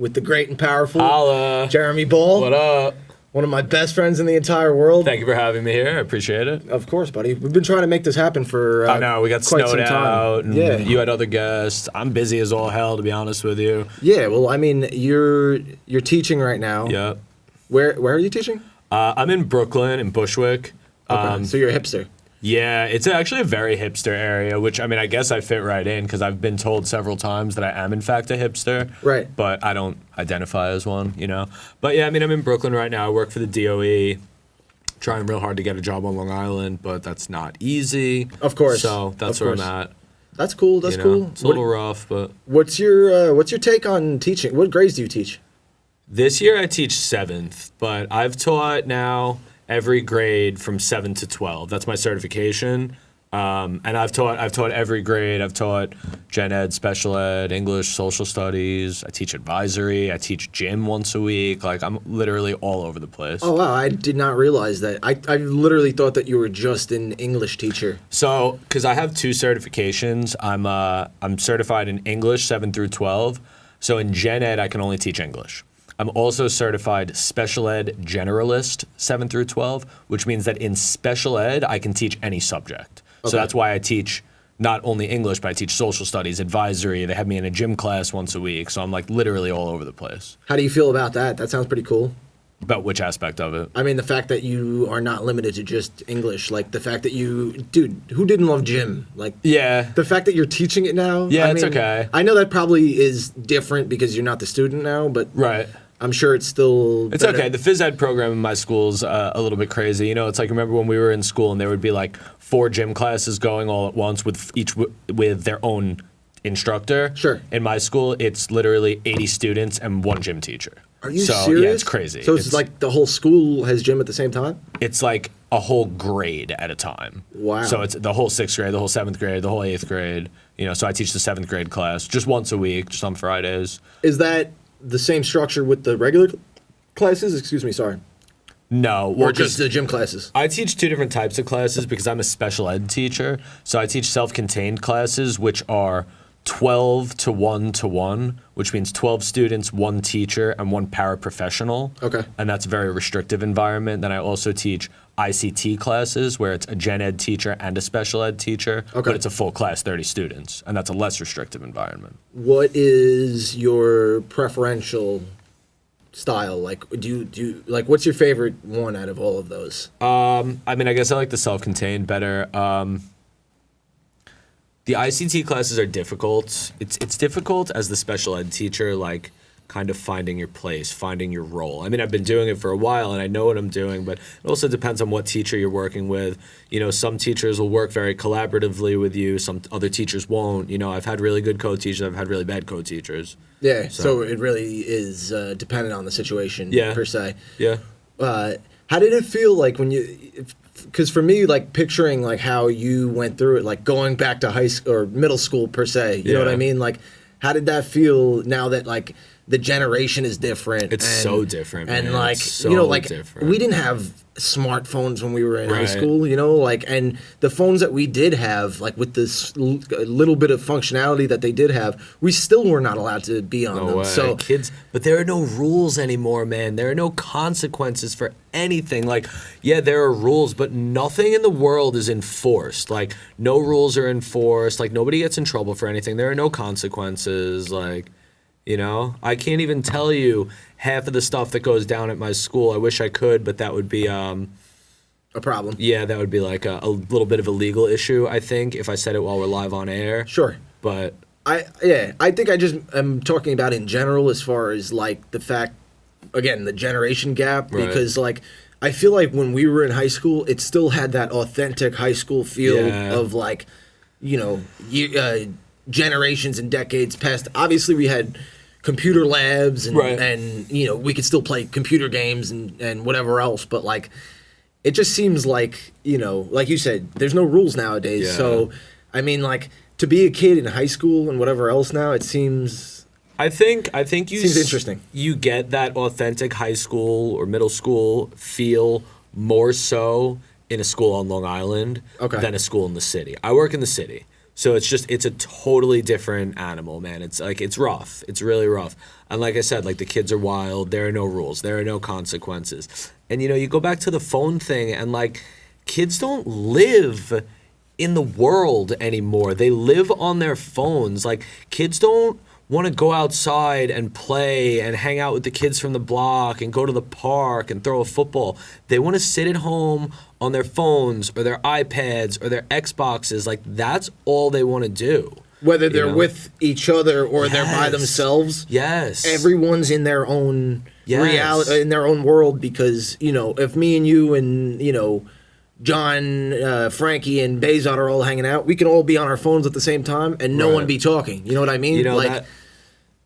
with the great and powerful Holla. Jeremy Ball. What up? One of my best friends in the entire world. Thank you for having me here. I appreciate it. Of course, buddy. We've been trying to make this happen for I know, we got quite snowed some time. out, and Yeah. you had other guests. I'm busy as all hell, to be honest with you. Yeah, well, I mean, you're teaching right now. Yep. Where are you teaching? I'm in Brooklyn, in Bushwick. Okay, so you're a hipster. Yeah, it's actually a very hipster area, which, I mean, I guess I fit right in because I've been told several times that I am, in fact, a hipster. Right. But I don't identify as one, you know? But yeah, I mean, I'm in Brooklyn right now. I work for the DOE, trying real hard to get a job on Long Island, but that's not easy. Of course. So that's Of where course. I'm at. That's cool. That's You know? cool. It's a little rough, but... What's your take on teaching? What grades do you teach? This year I teach 7th, but I've taught now every grade from 7 to 12. That's my certification. And I've taught every grade. I've taught gen ed, special ed, English, social studies. I teach advisory. I teach gym once a week. Like, I'm literally all over the place. Oh, wow. I did not realize that. I literally thought that you were just an English teacher. So, because I have 2 certifications, I'm certified in English 7 through 12. So in gen ed, I can only teach English. I'm also certified special ed generalist 7 through 12, which means that in special ed, I can teach any subject. Okay. So that's why I teach not only English, but I teach social studies, advisory. They have me in a gym class once a week. So I'm like literally all over the place. How do you feel about that? That sounds pretty cool. About which aspect of it? I mean, the fact that you are not limited to just English, like the fact that dude, who didn't love gym? Like, Yeah. the fact that you're teaching it now. Yeah, I it's mean, okay. I know that probably is different because you're not the student now, but Right. I'm sure it's still. It's better. okay. The phys ed program in my school's a little bit crazy. You know, it's like, remember when we were in school and there would be like 4 gym classes going all at once with each with their own instructor? Sure. In my school, it's literally 80 students and 1 gym teacher. Are you so, serious? Yeah, it's crazy. So it's like the whole school has gym at the same time? It's like a whole grade at a time. Wow. So it's the whole 6th grade, the whole 7th grade, the whole 8th grade. You know, so I teach the 7th grade class just once a week, just on Fridays. Is that the same structure with the regular classes? Excuse me, sorry. No. Or Well, just the gym classes? I teach 2 different types of classes because I'm a special ed teacher. So I teach self-contained classes, which are 12 to 1 to 1, which means 12 students, 1 teacher, and 1 paraprofessional. Okay. And that's a very restrictive environment. Then I also teach ICT classes, where it's a gen ed teacher and a special ed teacher. Okay. But it's a full class, 30 students, and that's a less restrictive environment. What is your preferential style? Like, do you like, what's your favorite one out of all of those? I mean, I guess I like the self-contained better. The ICT classes are difficult. It's difficult as the special ed teacher, like kind of finding your place, finding your role. I mean, I've been doing it for a while and I know what I'm doing, but it also depends on what teacher you're working with. You know, some teachers will work very collaboratively with you. Some other teachers won't. You know, I've had really good co-teachers. I've had really bad co-teachers. Yeah, so it really is dependent on the situation, Yeah. per se. Yeah. How did it feel like when you? Because for me, like picturing like how you went through it, like going back to high school or middle school per se. You know what I Yeah. mean? Like, how did that feel now that like the generation is different? It's so different, and man. like It's so you know, like different. we didn't have smartphones when we were in high Right. school. You know, like, and the phones that we did have, like with this little bit of functionality that they did have, we still were not allowed to be on No them. way. So Kids, but there are no rules anymore, man. There are no consequences for anything. Like, yeah, there are rules, but nothing in the world is enforced. Like, no rules are enforced. Like, nobody gets in trouble for anything. There are no consequences. Like, you know, I can't even tell you half of the stuff that goes down at my school. I wish I could, but that would be a problem. yeah, that would be like a little bit of a legal issue, I think, if I said it while we're live on air. Sure. But I think I just am talking about in general as far as like the fact, again, the generation gap, Right. because like I feel like when we were in high school, it still had that authentic high school feel Yeah. of like, you know, generations and decades past. Obviously, we had computer labs and, Right. and you know, we could still play computer games and whatever else, but like it just seems like, you know, like you said, there's no rules nowadays. Yeah. So, I mean, like, to be a kid in high school and whatever else now, it seems I think you Seems interesting. You get that authentic high school or middle school feel more so in a school on Long Island Okay. than a school in the city. I work in the city. So it's a totally different animal, man. It's like, it's rough. It's really rough. And like I said, like the kids are wild. There are no rules. There are no consequences. And you go back to the phone thing, and like kids don't live in the world anymore. They live on their phones. Like kids don't want to go outside and play and hang out with the kids from the block and go to the park and throw a football. They want to sit at home on their phones or their iPads or their Xboxes. Like that's all they want to do. Whether they're with each other or they're by Yes. themselves. Yes. Everyone's in their own Yes. reality, in their own world, because, if me and you and, John, Frankie, and Bezot are all hanging out, we can all be on our phones at the same time and no Right. one be talking. You know what I mean?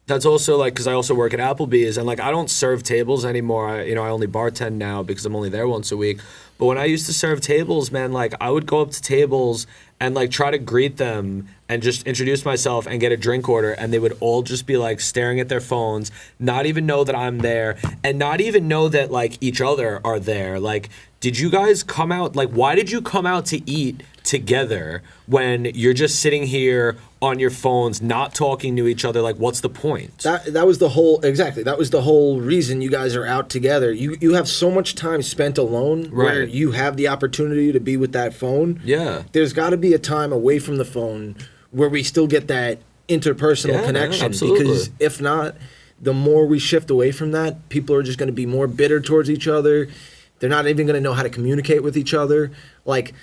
That's also like, because I also work at Applebee's, and like I don't serve tables anymore. I only bartend now because I'm only there once a week. But when I used to serve tables, man, like I would go up to tables and like try to greet them and just introduce myself and get a drink order, and they would all just be like staring at their phones, not even know that I'm there, and not even know that like each other are there. Like, did you guys come out? Like, why did you come out to eat together when you're just sitting here on your phones, not talking to each other? Like, what's the point? That was the whole that was the whole reason you guys are out together. You have so much time spent alone where Right. you have the opportunity to be with that phone. Yeah. There's got to be a time away from the phone where we still get that interpersonal Yeah, man, connection. absolutely. Because if not, the more we shift away from that, people are just going to be more bitter towards each other. They're not even going to know how to communicate with each other. Like,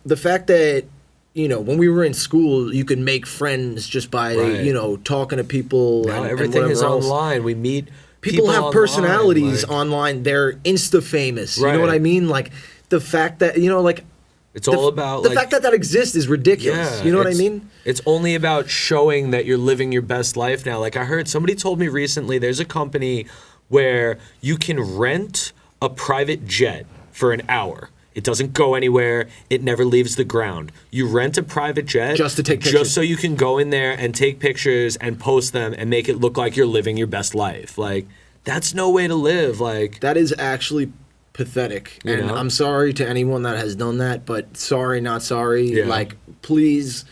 the fact that, when we were in school, you could make friends just by, Right. talking to people. Now and everything whatever is else. online. We meet People have online, personalities like, online. They're Insta famous. You know what Right. I mean? Like, the fact that, It's all about the like, fact that exists is ridiculous. You know what I mean? It's only about showing that you're living your best life now. Like I heard somebody told me recently, there's a company where you can rent a private jet for an hour. It doesn't go anywhere. It never leaves the ground. You rent a private jet Just to take pictures. just so you can go in there and take pictures and post them and make it look like you're living your best life. Like that's no way to live. Like That is actually pathetic. You And know? I'm sorry to anyone that has done that, but sorry, not sorry. Yeah. Like, please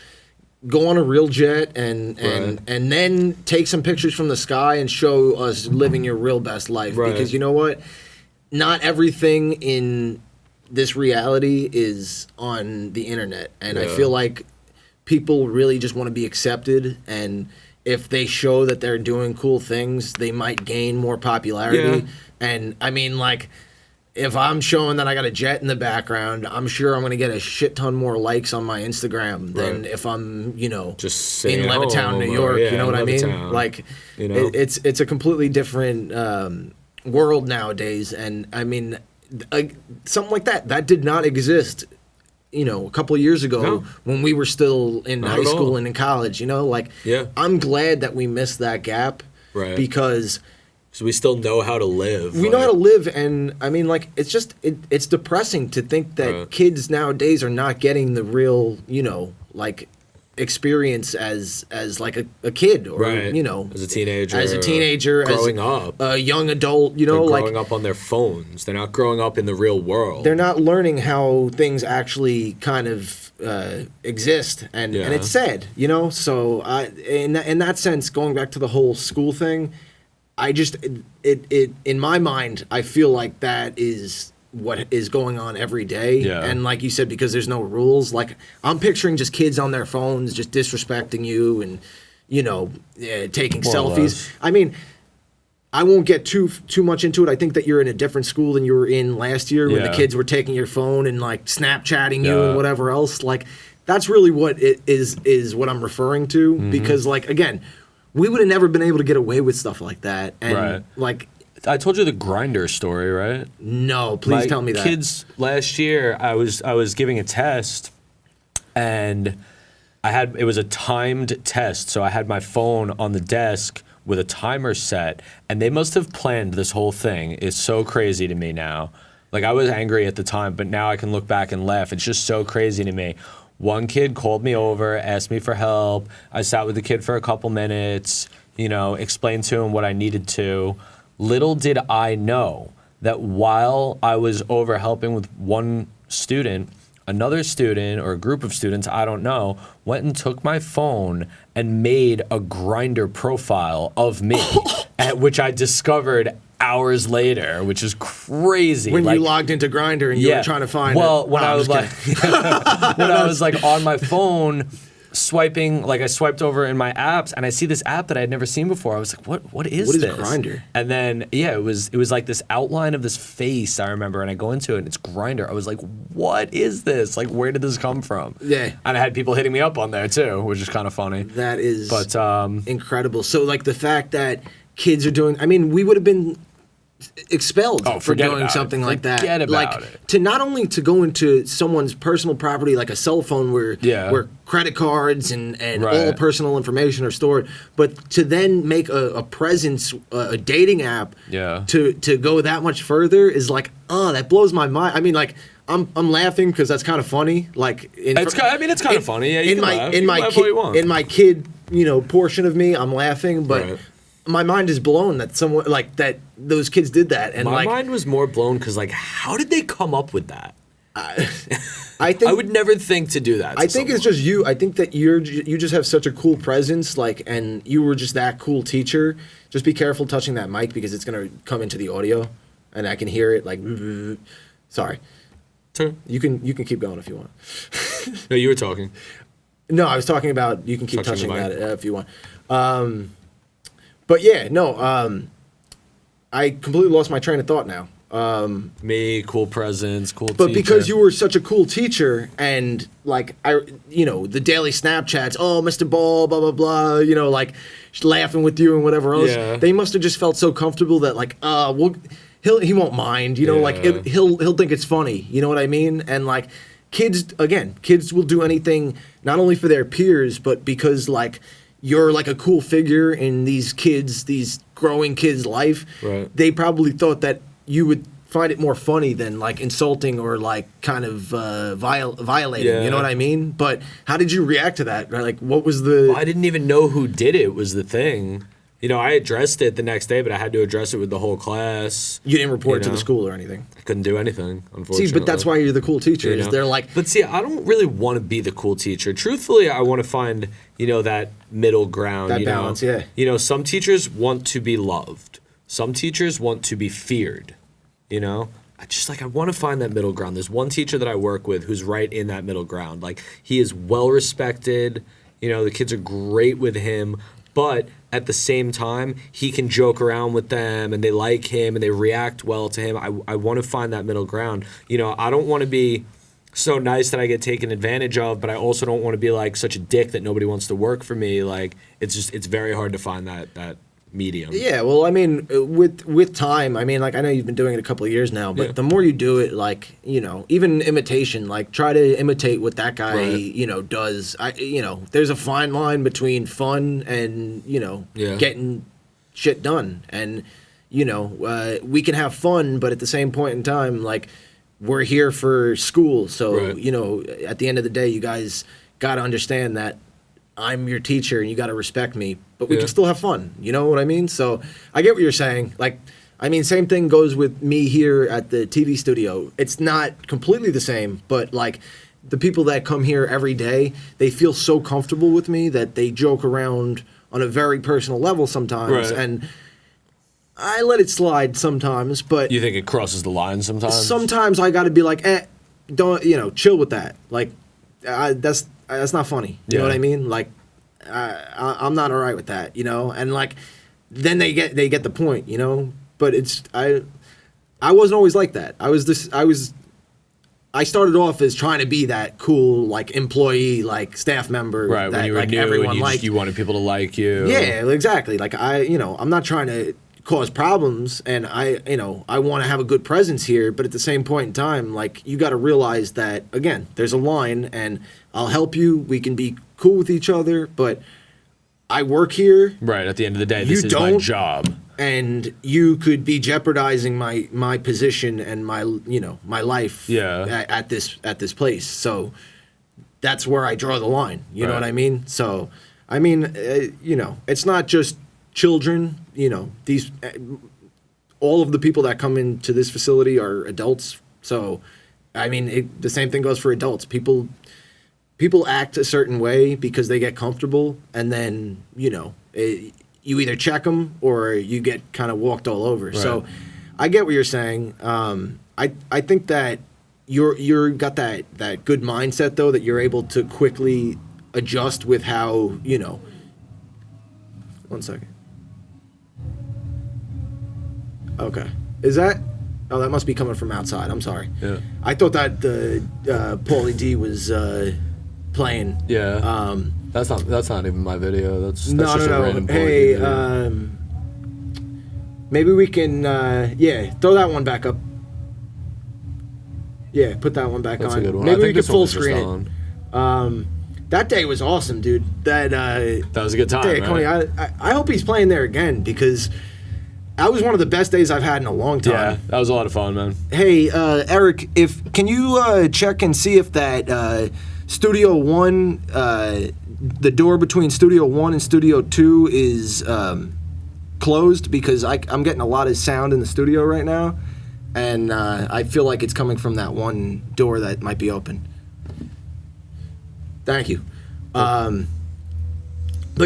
go on a real jet and Right. and then take some pictures from the sky and show us living your real best life. Right. Because you know what? Not everything in this reality is on the internet. And I Yeah. feel like people really just want to be accepted, and if they show that they're doing cool things, they might gain more popularity. Yeah. And I mean, like, if I'm showing that I got a jet in the background, I'm sure I'm going to get a shit ton more likes on my Instagram than Right. if I'm, just sitting in at Levittown, home New or- York. yeah, You know what I mean? Levittown. Like, You know? it's a completely different world nowadays. And I mean, something like that did not exist, a couple of years ago No. when we were still in Not high at school all. and in college. Like, Yeah. I'm glad that we missed that gap. Right. Because So we still know how to live. we know how to live, and I mean, like, it's just it's depressing to think that Right. kids nowadays are not getting the real, like, experience as like a kid, or Right. as As a teenager. as a teenager, growing as up. a young adult, They're like, growing up on their phones. They're not growing up in the real world. they're not learning how things actually kind of exist, and Yeah. it's sad, So in that sense, going back to the whole school thing, I just it in my mind, I feel like that is what is going on every day. Yeah. And like you said, because there's no rules, like, I'm picturing just kids on their phones just disrespecting you and taking More or selfies. less. I mean, I won't get too much into it. I think that you're in a different school than you were in last year when the Yeah. kids were taking your phone and like Snapchatting you Yeah. and whatever else. Like, that's really what it is what I'm referring to. Mm-hmm. Because, like, again, we would have never been able to get away with stuff like that. And Right. like, I told you the grinder story, right? no, please My tell me that. Kids last year, I was giving a test, and it was a timed test, so I had my phone on the desk with a timer set, and they must have planned this whole thing. It's so crazy to me now. Like, I was angry at the time, but now I can look back and laugh. It's just so crazy to me. One kid called me over, asked me for help. I sat with the kid for a couple minutes, explained to him what I needed to. Little did I know that while I was over helping with one student, another student or a group of students, I don't know, went and took my phone and made a Grindr profile of me, at which I discovered hours later, which is crazy. When you logged into Grindr and you were trying to find it. When I was like, when I was like on my phone swiping, like I swiped over in my apps and I see this app that I had never seen before. I was like, what is this? What is Grindr? And then, it was like this outline of this face, I remember, and I go into it and it's Grindr. I was like, what is this? Like, where did this come from? Yeah. And I had people hitting me up on there too, which is kind of funny. That is but incredible. So like the fact that kids are doing, I mean, we would have been expelled for doing something like that. Forget about it. To not only to go into someone's personal property like a cell phone where credit cards and all personal information are stored, but to then make a presence, a dating app to go that much further is like, that blows my mind. I mean, like, I'm laughing because that's kind of funny. Like, it's kind of funny. Yeah, you can laugh all you want. In my kid, portion of me, I'm laughing, but my mind is blown that someone like that. Those kids did that, and my mind was more blown because like, how did they come up with that? I think I would never think to do that. I think it's just you. I think that you just have such a cool presence, like, and you were just that cool teacher. Just be careful touching that mic because it's gonna come into the audio, and I can hear it. Like, sorry. You can keep going if you want. No, you were talking. No, I was talking about you can keep touching that if you want. But yeah, no, I completely lost my train of thought now. Me, cool presence, cool teacher. But because you were such a cool teacher and like the daily Snapchats, Mr. Ball, blah blah blah, like laughing with you and whatever else. Yeah. They must have just felt so comfortable that like, he won't mind, like he'll think it's funny, you know what I mean? And like kids will do anything not only for their peers, but because like you're like a cool figure in these growing kids' life. Right. They probably thought that you would find it more funny than like insulting or like kind of violating. Yeah. You know what I mean? But how did you react to that? Like, what was the? I didn't even know who did it. Was the thing. I addressed it the next day, but I had to address it with the whole class. You didn't report it to the school or anything? I couldn't do anything, unfortunately. See, but that's why you're the cool teacher. They're like... But see, I don't really want to be the cool teacher. Truthfully, I want to find, that middle ground. That balance, yeah. Some teachers want to be loved. Some teachers want to be feared, I want to find that middle ground. There's one teacher that I work with who's right in that middle ground. Like, he is well respected. The kids are great with him. But at the same time, he can joke around with them and they like him and they react well to him. I want to find that middle ground. I don't want to be so nice that I get taken advantage of, but I also don't want to be like such a dick that nobody wants to work for me. Like, it's very hard to find that medium. Yeah, well, I mean, with time, I mean, like, I know you've been doing it a couple of years now, but the more you do it, like, even imitation, like, try to imitate what that guy, does. There's a fine line between fun and, getting shit done. And, we can have fun, but at the same point in time, like, we're here for school. So, at the end of the day, you guys got to understand that I'm your teacher and you got to respect me, but we can still have fun. You know what I mean? So I get what you're saying. Like, I mean, same thing goes with me here at the TV studio. It's not completely the same, but like the people that come here every day, they feel so comfortable with me that they joke around on a very personal level sometimes. Right. And I let it slide sometimes, but You think it crosses the line sometimes? sometimes I got to be like, don't, chill with that. Like, that's not funny. You know what I mean? Like, I'm not all right with that, and like, then they get the point, but I wasn't always like that. I started off as trying to be that cool, like, employee, like, staff member. Right, that, when you were like, new everyone and you wanted people to like you. Yeah, exactly. Like, I'm not trying to cause problems, and I want to have a good presence here, but at the same point in time, like, you got to realize that, again, there's a line, and I'll help you, we can be cool with each other, but I work here. Right, at the end of the day, this is my job. And you could be jeopardizing my position and my life at this place. So that's where I draw the line. You know what I mean? So, I mean, it's not just children, all of the people that come into this facility are adults. So I mean, the same thing goes for adults. People act a certain way because they get comfortable, and then you either check them or you get kind of walked all over. Right. So, I get what you're saying. I think that you're got that good mindset though, that you're able to quickly adjust with how 1 second. Okay, is that? Oh, that must be coming from outside. I'm sorry. Yeah. I thought that the Paulie D was playing. Yeah. That's not even my video. That's No. just a random Hey, video. maybe we can throw that one back up. Yeah, put that one back That's on. a good one. Maybe I we think could this one full was just screen it. on. That day was awesome, dude. That was a good time, day at Coney, right? I hope he's playing there again because that was one of the best days I've had in a long time. Yeah, that was a lot of fun, man. Hey, Eric, can you check and see if that Studio One, the door between Studio One and Studio Two is closed, because I'm getting a lot of sound in the studio right now, and I feel like it's coming from that one door that might be open. Thank you. But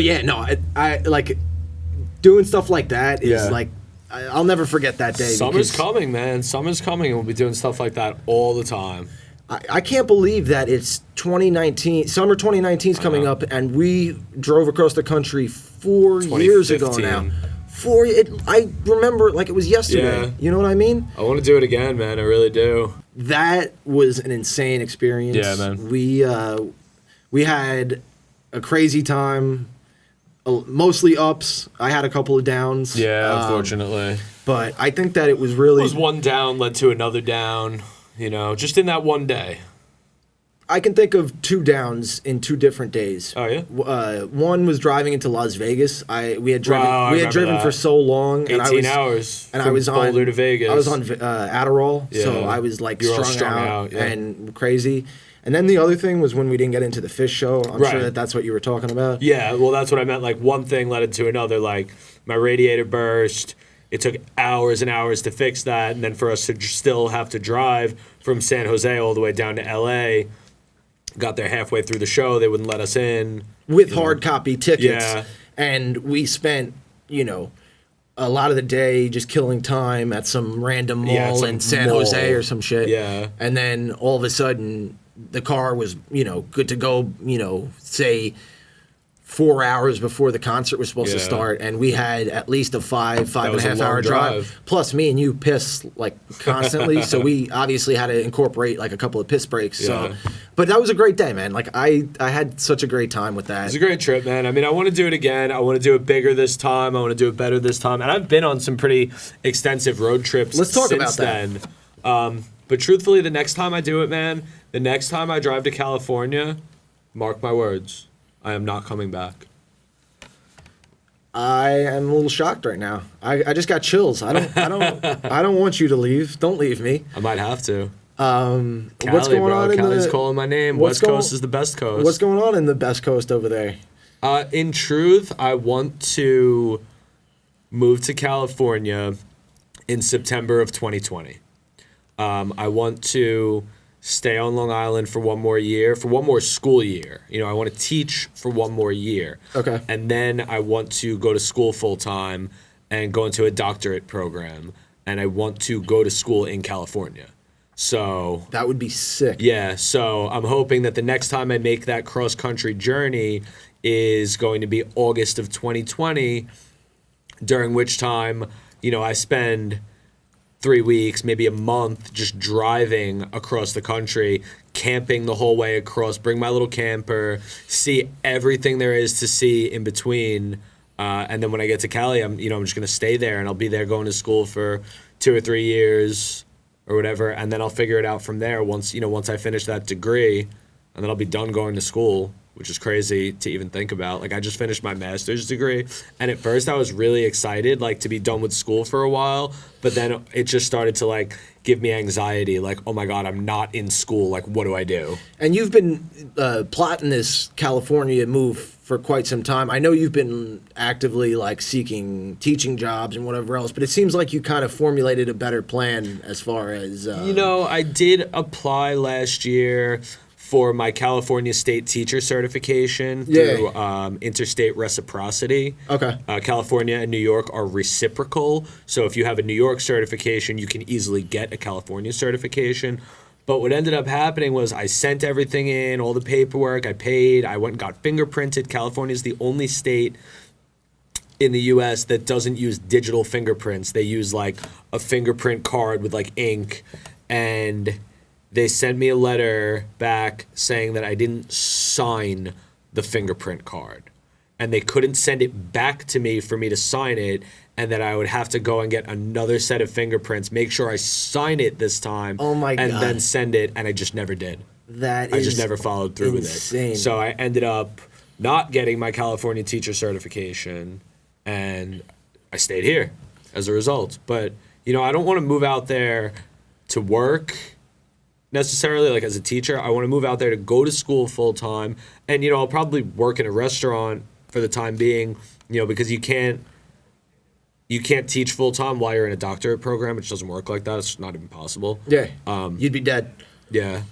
yeah, no, I like doing stuff like that is Yeah. like I'll never forget that day. Summer's because coming, man. Summer's coming, and we'll be doing stuff like that all the time. I can't believe that it's 2019. Summer 2019 is coming up, and we drove across the country 4 years ago now. 2015. I remember like it was yesterday. Yeah. You know what I mean? I want to do it again, man. I really do. That was an insane experience. Yeah, man. We had a crazy time. Mostly ups. I had a couple of downs. Yeah, unfortunately. But I think that it was really. It was one down led to another down, just in that one day. I can think of 2 downs in 2 different days. Oh, yeah? One was driving into Las Vegas. We had driven. Wow, I we had remember driven that. for so long, and 18 hours and from I was on Boulder to Vegas. I was on Adderall, so Yeah. I was like You were all strung strung out out, yeah. and crazy. And then the other thing was when we didn't get into the fish show. I'm Right. sure that's what you were talking about. Yeah, well, that's what I meant. Like, one thing led into another. Like, my radiator burst. It took hours and hours to fix that. And then for us to still have to drive from San Jose all the way down to L.A., got there halfway through the show. They wouldn't let us in. With hard copy tickets. Yeah. And we spent, a lot of the day just killing time at some random mall Yeah, some in San mall. Jose or some shit. Yeah. And then all of a sudden, the car was, good to go, say 4 hours before the concert was supposed to Yeah. start. And we had at least a five That and was a a half long hour drive. drive. Plus, me and you piss like constantly. So we obviously had to incorporate like a couple of piss breaks. Yeah. So, but that was a great day, man. Like I had such a great time with that. It was a great trip, man. I mean, I want to do it again. I want to do it bigger this time. I want to do it better this time. And I've been on some pretty extensive road trips Let's talk since about that. then. But truthfully, the next time I do it, man, the next time I drive to California, mark my words, I am not coming back. I am a little shocked right now. I just got chills. I don't want you to leave. Don't leave me. I might have to. What's Cali, going bro. on in Cali's the calling my name. what's West going- Coast is the best coast. What's going on in the best coast over there? In truth, I want to move to California in September of 2020. I want to stay on Long Island for one more year, for one more school year. I want to teach for one more year. Okay. And then I want to go to school full time and go into a doctorate program. And I want to go to school in California. So That would be sick. yeah, so I'm hoping that the next time I make that cross-country journey is going to be August of 2020, during which time, I spend 3 weeks, maybe a month, just driving across the country, camping the whole way across, bring my little camper, see everything there is to see in between. And then when I get to Cali, I'm just going to stay there, and I'll be there going to school for 2 or 3 years or whatever, and then I'll figure it out from there once I finish that degree, and then I'll be done going to school which is crazy to even think about. Like, I just finished my master's degree, and at first I was really excited, like, to be done with school for a while, but then it just started to, like, give me anxiety, like, oh my God, I'm not in school, like, what do I do? And you've been plotting this California move for quite some time. I know you've been actively like seeking teaching jobs and whatever else, but it seems like you kind of formulated a better plan as far as You know, I did apply last year for my California State Teacher Certification through Interstate Reciprocity. Okay. California and New York are reciprocal, so if you have a New York certification, you can easily get a California certification. But what ended up happening was I sent everything in, all the paperwork, I paid, I went and got fingerprinted. California is the only state in the U.S. that doesn't use digital fingerprints. They use like a fingerprint card with like ink, and they sent me a letter back saying that I didn't sign the fingerprint card. And they couldn't send it back to me for me to sign it, and that I would have to go and get another set of fingerprints, make sure I sign it this time, Oh my and God. then send it, and I just never did. that I is just never followed through insane. with it. So I ended up not getting my California teacher certification, and I stayed here as a result. But, you know, I don't want to move out there to work necessarily, like as a teacher. I want to move out there to go to school full time. And, you know, I'll probably work in a restaurant for the time being, you know, because you can't teach full time while you're in a doctorate program. It just doesn't work like that. It's not even possible. Yeah. You'd be dead. Yeah.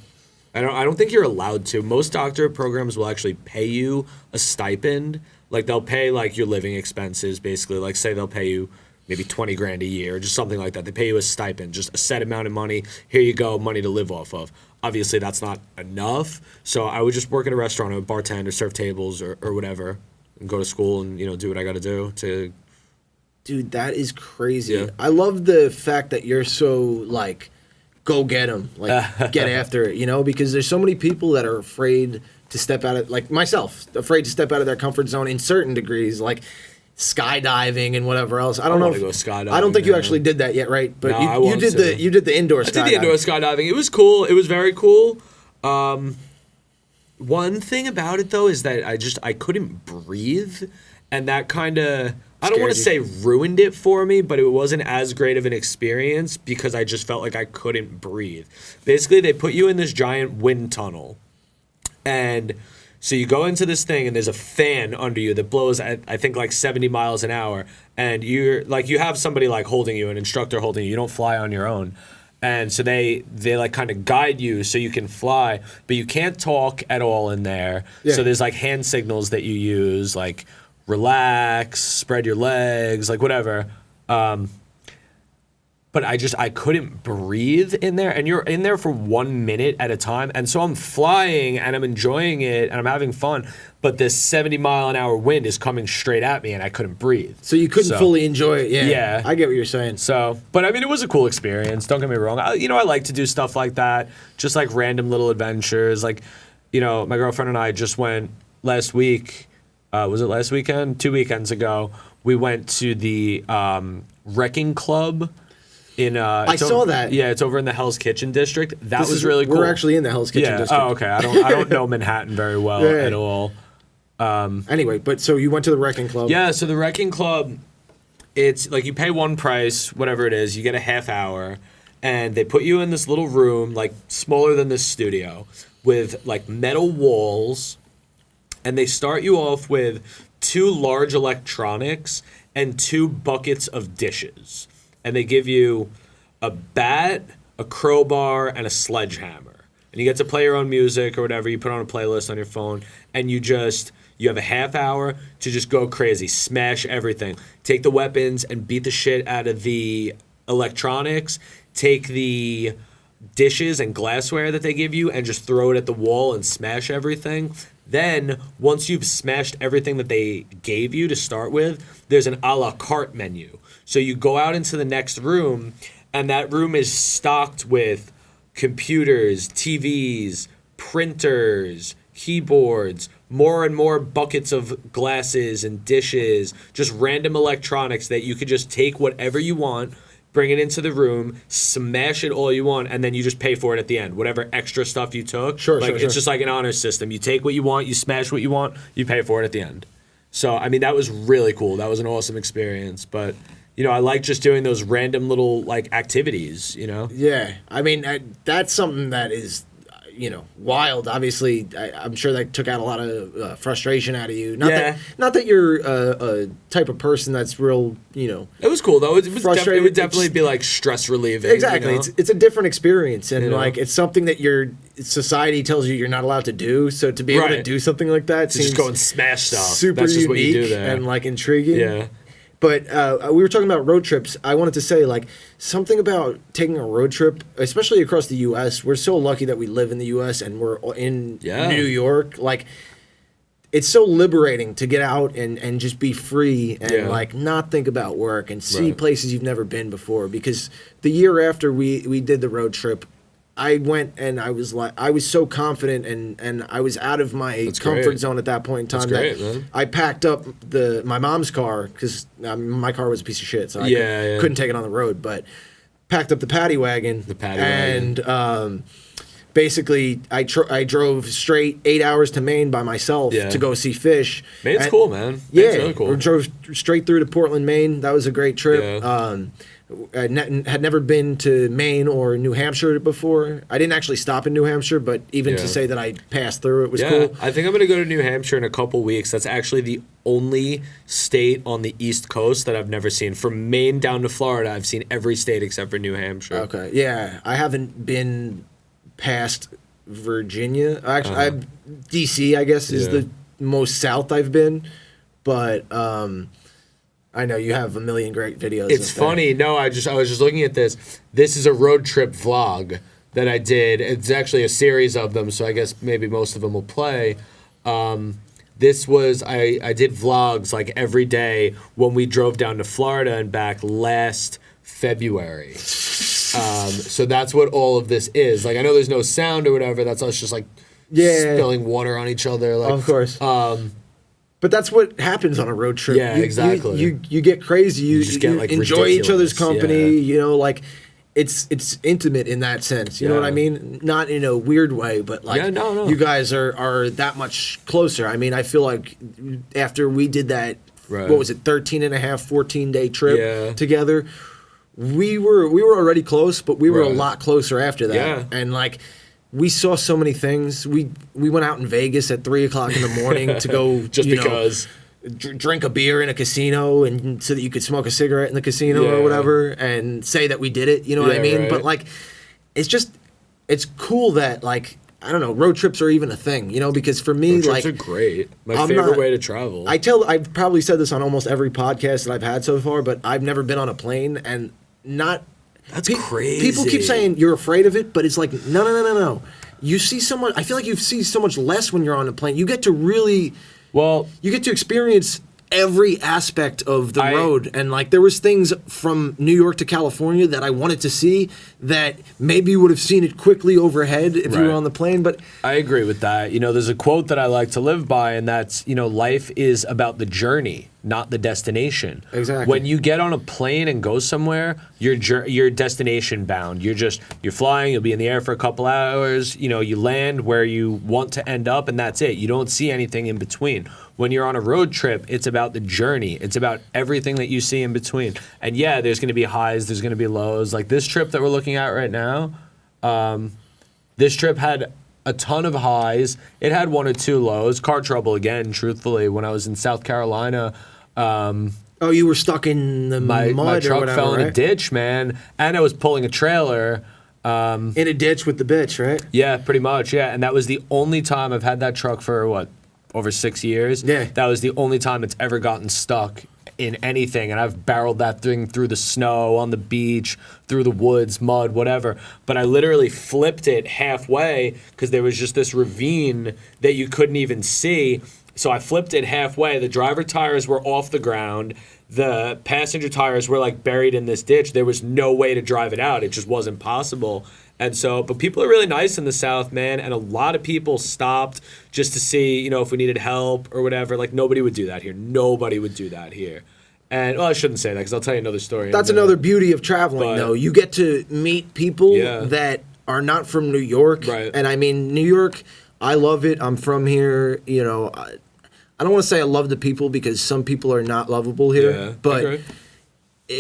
I don't think you're allowed to. Most doctorate programs will actually pay you a stipend. Like they'll pay like your living expenses, basically. Like say they'll pay you maybe 20 grand a year, just something like that. They pay you a stipend, just a set amount of money. Here you go, money to live off of. Obviously that's not enough. So I would just work in a restaurant, I would bartend or serve tables or whatever, and go to school and, you know, do what I got to do to. Dude, that is crazy. Yeah. I love the fact that you're so like, go get them, like get after it, you know, because there's so many people that are afraid to step out of, like myself, afraid to step out of their comfort zone in certain degrees, like skydiving and whatever else. I don't know. wanna go skydiving, I don't think you man. actually did that yet, right? But No, you, I you want did to. the you did the indoor I skydiving. did the indoor skydiving. It was cool. It was very cool. One thing about it though is that I couldn't breathe, and that kind of, I don't want to say Scared ruined it for me, but it wasn't as great of an experience because I just felt like I couldn't breathe. Basically, they put you in this giant wind tunnel, and so you go into this thing and there's a fan under you that blows at, I think, like 70 miles an hour, and you're like, you have somebody like holding you, an instructor holding you. You don't fly on your own. And so they like kind of guide you so you can fly, but you can't talk at all in there. Yeah. So there's like hand signals that you use, like relax, spread your legs, like whatever. But I couldn't breathe in there, and you're in there for 1 minute at a time. And so I'm flying and I'm enjoying it and I'm having fun, but this 70-mile-an-hour wind is coming straight at me and I couldn't breathe. So you couldn't fully enjoy it. Yeah. Yeah. I get what you're saying. So, but I mean, it was a cool experience. Don't get me wrong. I like to do stuff like that, just like random little adventures. Like, you know, my girlfriend and I just went last week. Was it last weekend? 2 weekends ago. We went to the Wrecking Club. I saw that. Yeah, it's over in the Hell's Kitchen district. That This was is- really cool. We're actually in the Hell's Kitchen yeah. district. Oh, okay. I don't know Manhattan very well Yeah. at all. Anyway, but so you went to the Wrecking Club. Yeah, so the Wrecking Club, it's like you pay one price, whatever it is, you get a half hour, and they put you in this little room, like smaller than this studio, with like metal walls, and they start you off with 2 large electronics and 2 buckets of dishes. And they give you a bat, a crowbar, and a sledgehammer. And you get to play your own music or whatever. You put on a playlist on your phone, and you have a half hour to just go crazy, smash everything. Take the weapons and beat the shit out of the electronics. Take the dishes and glassware that they give you and just throw it at the wall and smash everything. Then, once you've smashed everything that they gave you to start with, there's an a la carte menu. So you go out into the next room, and that room is stocked with computers, TVs, printers, keyboards, more and more buckets of glasses and dishes, just random electronics that you could just take whatever you want, bring it into the room, smash it all you want, and then you just pay for it at the end. Whatever extra stuff you took. Sure. It's just like an honor system. You take what you want, you smash what you want, you pay for it at the end. So, I mean, that was really cool. That was an awesome experience. But, I like just doing those random little, like, activities, Yeah. I mean, that's something that is, wild. Obviously, I'm sure that took out a lot of frustration out of you. Not that you're a type of person that's real, It was cool, though. It would definitely be, like, stress relieving. Exactly. It's a different experience. And, like, it's something that your society tells you you're not allowed to do. So to be able to do something like that seems just go and smash stuff. Super That's just unique what you do there. and, like, intriguing. Yeah. But we were talking about road trips. I wanted to say, like, something about taking a road trip, especially across the U.S. We're so lucky that we live in the U.S. and we're in New York. Like, it's so liberating to get out and just be free and, like, not think about work and see places you've never been before. Because the year after we did the road trip, I went and I was so confident and I was out of my comfort zone at that point in time. That's great, man. I packed up my mom's car because my car was a piece of shit, so I couldn't take it on the road. But packed up the paddy wagon. Basically I drove straight 8 hours to Maine by myself to go see fish. Maine's cool, man. Yeah, Maine's really cool. We drove straight through to Portland, Maine. That was a great trip. Yeah. I had never been to Maine or New Hampshire before. I didn't actually stop in New Hampshire, but even to say that I passed through it was cool. I think I'm going to go to New Hampshire in a couple weeks. That's actually the only state on the East Coast that I've never seen. From Maine down to Florida, I've seen every state except for New Hampshire. Okay, yeah. I haven't been past Virginia. Actually, D.C., I guess, is the most south I've been. But I know you have a million great videos. It's funny. No, I was just looking at this. This is a road trip vlog that I did. It's actually a series of them, so I guess maybe most of them will play. This was I did vlogs like every day when we drove down to Florida and back last February. So that's what all of this is. Like, I know there's no sound or whatever. That's us just like spilling water on each other. Like, of course. But that's what happens on a road trip. Yeah, exactly. You get crazy. You just get, like, enjoy each other's company. Yeah. Like it's intimate in that sense. You know what I mean? Not in a weird way, but like you guys are that much closer. I mean, I feel like after we did that, what was it, 13 and a half, 14-day trip together, we were already close, but we were a lot closer after that. Yeah. And like, we saw so many things. We went out in Vegas at 3 o'clock in the morning to go because drink a beer in a casino, and so that you could smoke a cigarette in the casino or whatever, and say that we did it. You know what I mean? Right. But like, it's cool that, like, I don't know, road trips are even a thing. Because for me, road trips like, are great. My favorite way to travel. I've probably said this on almost every podcast that I've had so far, but I've never been on a plane and not. That's crazy. People keep saying you're afraid of it, but it's like, no. You see so much. I feel like you see so much less when you're on a plane. You get to really, you get to experience every aspect of the road. And like, there was things from New York to California that I wanted to see that maybe you would have seen it quickly overhead if you were on the plane. But I agree with that. There's a quote that I like to live by, and that's, life is about the journey, not the destination. Exactly. When you get on a plane and go somewhere, you're destination bound. You're flying, you'll be in the air for a couple hours, you land where you want to end up, and that's it. You don't see anything in between. When you're on a road trip, it's about the journey. It's about everything that you see in between. And yeah, there's going to be highs, there's going to be lows. Like this trip that we're looking at right now, this trip had a ton of highs. It had one or two lows. Car trouble again, truthfully. When I was in South Carolina, you were stuck in the mud my truck or whatever, fell in a ditch, man. And I was pulling a trailer. In a ditch with the bitch, right? Yeah, pretty much, yeah. And that was the only time I've had that truck for, over 6 years? Yeah. That was the only time it's ever gotten stuck in anything. And I've barreled that thing through the snow, on the beach, through the woods, mud, whatever. But I literally flipped it halfway because there was just this ravine that you couldn't even see. So I flipped it halfway. The driver tires were off the ground. The passenger tires were like buried in this ditch. There was no way to drive it out. It just wasn't possible. And so, but people are really nice in the South, man. And a lot of people stopped just to see, if we needed help or whatever. Like, nobody would do that here. Nobody would do that here. And well, I shouldn't say that because I'll tell you another story. That's another beauty of traveling, But- though. You get to meet people Yeah. that are not from New York. Right. And I mean, New York, I love it. I'm from here. You know, I don't want to say I love the people because some people are not lovable here. Yeah, But okay.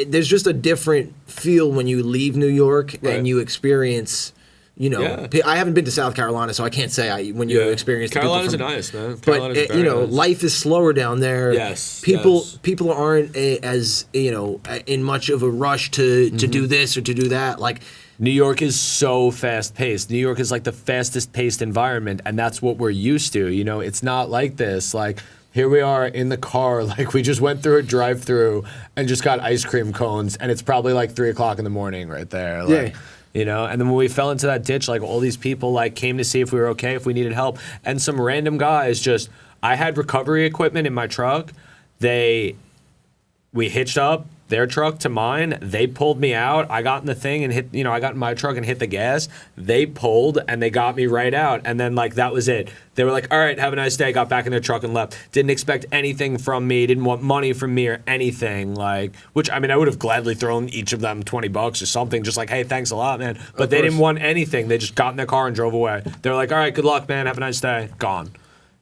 there's just a different feel when you leave New York Right. and you experience. You know, Yeah. I haven't been to South Carolina, so I can't say when you experience the people Carolina's from, nice, man. but Carolina's very you know, nice. life is slower down there. Yes, people yes. people aren't as in much of a rush to do this or to do that. Like New York is so fast paced. New York is like the fastest paced environment, and that's what we're used to. You know, it's not like this. Like, here we are in the car, like we just went through a drive through and just got ice cream cones, and it's probably like 3 o'clock in the morning right there. Like, Yeah. You know, and then when we fell into that ditch, like all these people like came to see if we were okay, if we needed help, and some random guys just. I had recovery equipment in my truck. We hitched up their truck to mine. They pulled me out. I got in the thing and I got in my truck and hit the gas. They pulled and they got me right out. And then like that was it. They were like, all right, have a nice day. Got back in their truck and left. Didn't expect anything from me. Didn't want money from me or anything. Like, which I mean, I would have gladly thrown each of them $20 or something. Just like, hey, thanks a lot, man. But they didn't want anything. They just got in their car and drove away. They were like, all right, good luck, man. Have a nice day. Gone.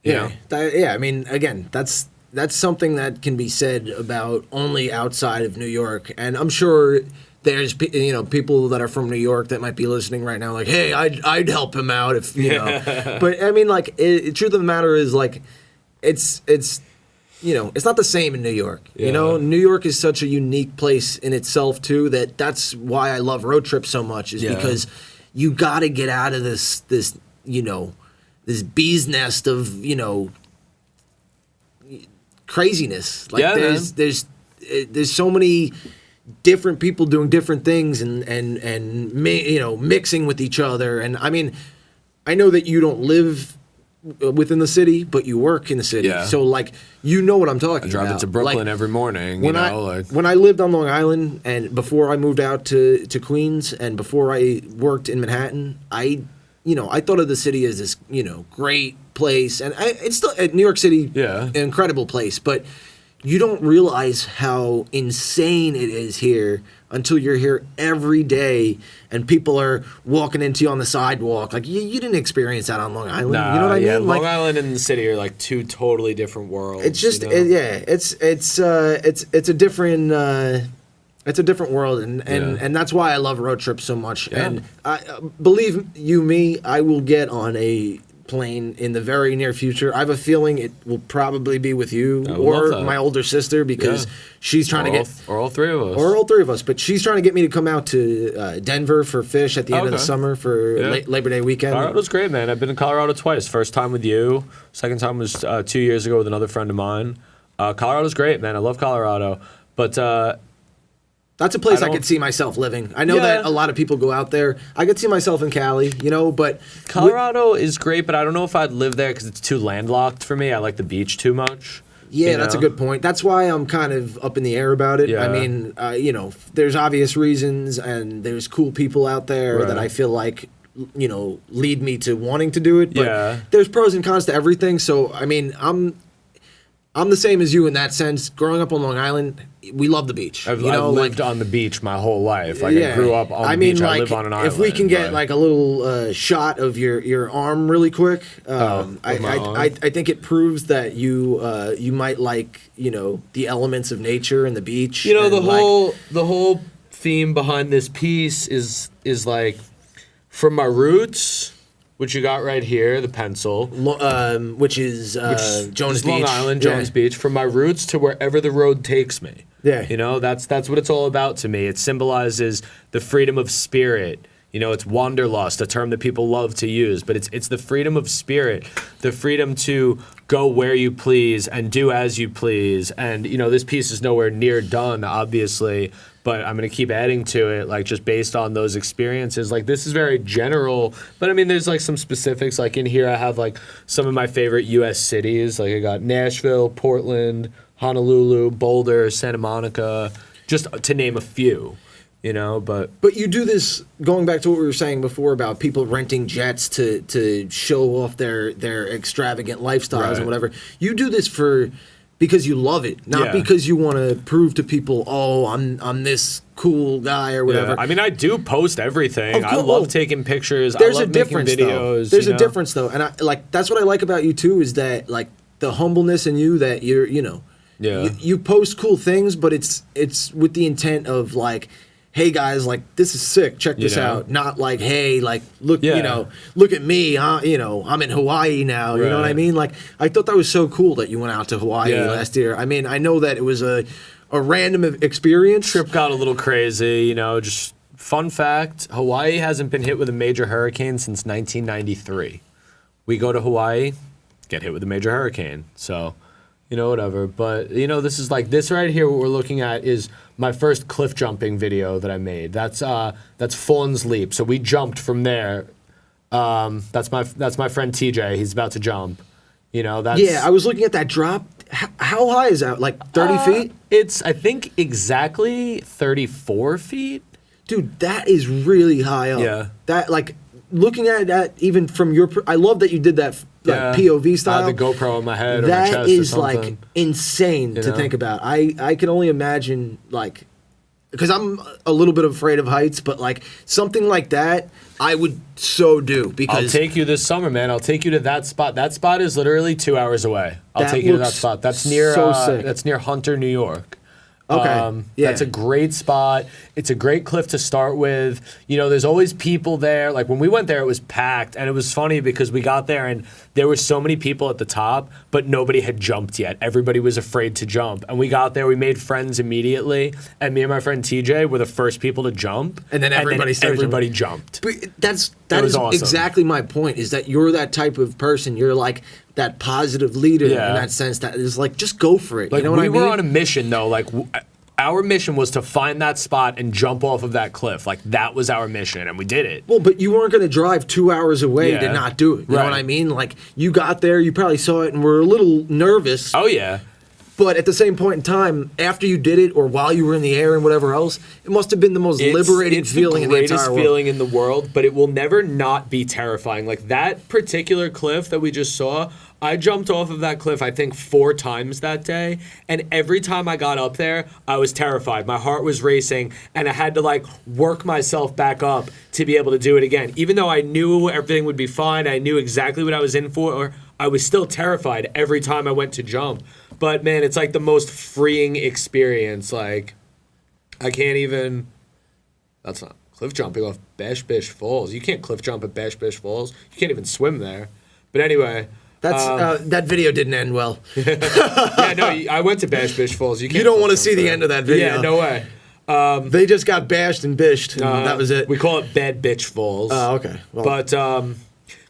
You know? I mean, again, that's something that can be said about only outside of New York, and I'm sure there's people that are from New York that might be listening right now, like, hey, I'd help him out if you know. But I mean, like, truth of the matter is, like, it's it's not the same in New York. Yeah. You know, New York is such a unique place in itself too. That's why I love road trips so much. Is because you got to get out of this this bee's nest of craziness. Like there's so many different people doing different things and mixing with each other. And I mean, I know that you don't live within the city, but you work in the city. Yeah. So like you know what I'm talking about. I drive into Brooklyn every morning. When I lived on Long Island and before I moved out to Queens and before I worked in Manhattan, I thought of the city as this, great place, and it's still New York City, an incredible place. But you don't realize how insane it is here until you're here every day, and people are walking into you on the sidewalk. Like you didn't experience that on Long Island. Nah, you know what I mean? Long Island and the city are like two totally different worlds. It's just it's a different. It's a different world, and that's why I love road trips so much. Yeah. And believe you me, I will get on a plane in the very near future. I have a feeling it will probably be with you or my older sister because she's trying to get or all three of us. Or all three of us, but she's trying to get me to come out to Denver for Fish at the end of the summer for Labor Day weekend. Colorado's great, man. I've been in Colorado twice. First time with you. Second time was 2 years ago with another friend of mine. Colorado's great, man. I love Colorado. But that's a place I could see myself living. I know that a lot of people go out there. I could see myself in Cali, but Colorado is great, but I don't know if I'd live there because it's too landlocked for me. I like the beach too much. Yeah, that's a good point. That's why I'm kind of up in the air about it. Yeah. I mean, there's obvious reasons, and there's cool people out there that I feel like, lead me to wanting to do it. But there's pros and cons to everything. So, I mean, I'm the same as you in that sense. Growing up on Long Island, we love the beach. I've lived on the beach my whole life. Like I grew up on the beach. I live on an island. If we can get like a little shot of your arm really quick, I think it proves that you might like the elements of nature and the beach. The whole theme behind this piece is like from my roots. Which you got right here, the pencil. Which is Jones Beach. Long Island, Jones Beach. From my roots to wherever the road takes me. Yeah. That's what it's all about to me. It symbolizes the freedom of spirit. It's wanderlust, a term that people love to use, but it's the freedom of spirit, the freedom to go where you please and do as you please. And, this piece is nowhere near done, obviously, but I'm going to keep adding to it, like, just based on those experiences. Like, this is very general, but, I mean, there's, like, some specifics. Like, in here I have, like, some of my favorite U.S. cities. Like, I got Nashville, Portland, Honolulu, Boulder, Santa Monica, just to name a few. But you do this, going back to what we were saying before about people renting jets to show off their extravagant lifestyles and whatever. You do this for because you love it, not Yeah. because you want to prove to people, oh, I'm this cool guy or whatever. Yeah. I mean, I do post everything. Of I course. love taking pictures. There's I love a difference making though. videos. There's you a know? difference though, and I like that's what I like about you too is that like the humbleness in you that you're Yeah. you post cool things, but it's with the intent of like, hey guys, like this is sick, check this Yeah. out. Not like, hey, like look, Yeah. look at me, I'm in Hawaii now. You know what I Right. mean? Like I thought that was so cool that you went out to Hawaii Yeah. last year. I mean, I know that it was a random experience. Trip got a little crazy, just fun fact, Hawaii hasn't been hit with a major hurricane since 1993. We go to Hawaii, get hit with a major hurricane. So, whatever. But, this is like this right here, what we're looking at is my first cliff jumping video that I made. That's Fawn's Leap. So we jumped from there. That's my friend TJ. He's about to jump. That's Yeah, I was looking at that drop. How high is that? Like 30 feet? It's, I think, exactly 34 feet. Dude, that is really high up. Yeah. That like looking at that even from your I love that you did that like POV style. I had the GoPro in my head or my That chest is or like something. insane to know? think about. I can only imagine like because I'm a little bit afraid of heights, but like something like that I would so do I'll because take you this summer, man. I'll take you to that spot. That spot is literally 2 hours away. I'll That take you to that looks spot. That's near so sick. that's near Hunter, New York. Okay. Yeah. That's a great spot. It's a great cliff to start with. There's always people there. Like when we went there, it was packed. And it was funny because we got there and there were so many people at the top, but nobody had jumped yet. Everybody was afraid to jump. And we got there, we made friends immediately. And me and my friend TJ were the first people to jump. And then everybody started everybody jumped. But that was is awesome. exactly my point. Is that you're that type of person. You're like that positive leader Yeah. in that sense. That is like just go for it. Like you know what we I mean? were on a mission though. Like our mission was to find that spot and jump off of that cliff. Like that was our mission, and we did it. Well, but you weren't going to drive 2 hours away to Yeah. not do it. You know Right. what I mean? Like you got there, you probably saw it, and were a little nervous. Oh yeah. But at the same point in time, after you did it, or while you were in the air and whatever else, it must have been the most liberating feeling in the entire world. feeling in the world, but it will never not be terrifying. Like that particular cliff that we just saw, I jumped off of that cliff, I think 4 times that day. And every time I got up there, I was terrified. My heart was racing and I had to like work myself back up to be able to do it again. Even though I knew everything would be fine, I knew exactly what I was in for, I was still terrified every time I went to jump. But man, it's like the most freeing experience. Like, I can't even. That's not cliff jumping off Bash Bish Falls. You can't cliff jump at Bash Bish Falls. You can't even swim there. But anyway. That video didn't end well. Yeah, no, I went to Bash Bish Falls. You can't. You don't cliff want to jump see the there. end of that video. Yeah, no way. They just got bashed and bished, and that was it. We call it Bad Bitch Falls. Oh, okay. Well, But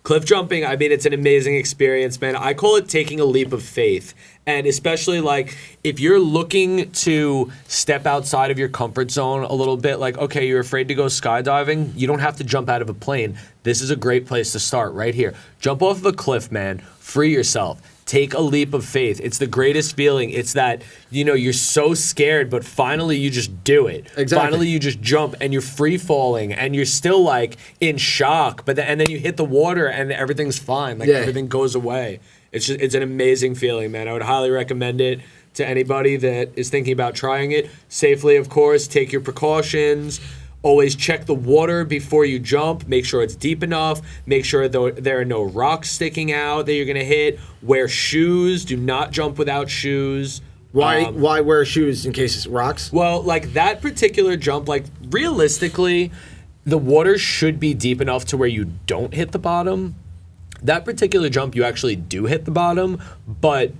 cliff jumping, I mean, it's an amazing experience, man. I call it taking a leap of faith. And especially, like, if you're looking to step outside of your comfort zone a little bit, like, okay, you're afraid to go skydiving, you don't have to jump out of a plane. This is a great place to start right here. Jump off of a cliff, man. Free yourself. Take a leap of faith. It's the greatest feeling. It's that, you're so scared, but finally you just do it. Exactly. Finally you just jump and you're free falling and you're still like in shock, and then you hit the water and everything's fine. Like everything goes away. It's an amazing feeling, man. I would highly recommend it to anybody that is thinking about trying it. Safely, of course. Take your precautions. Always check the water before you jump. Make sure it's deep enough. Make sure there are no rocks sticking out that you're going to hit. Wear shoes. Do not jump without shoes. why wear shoes in case it's rocks? Well, like that particular jump, like realistically, the water should be deep enough to where you don't hit the bottom. That particular jump, you actually do hit the bottom, but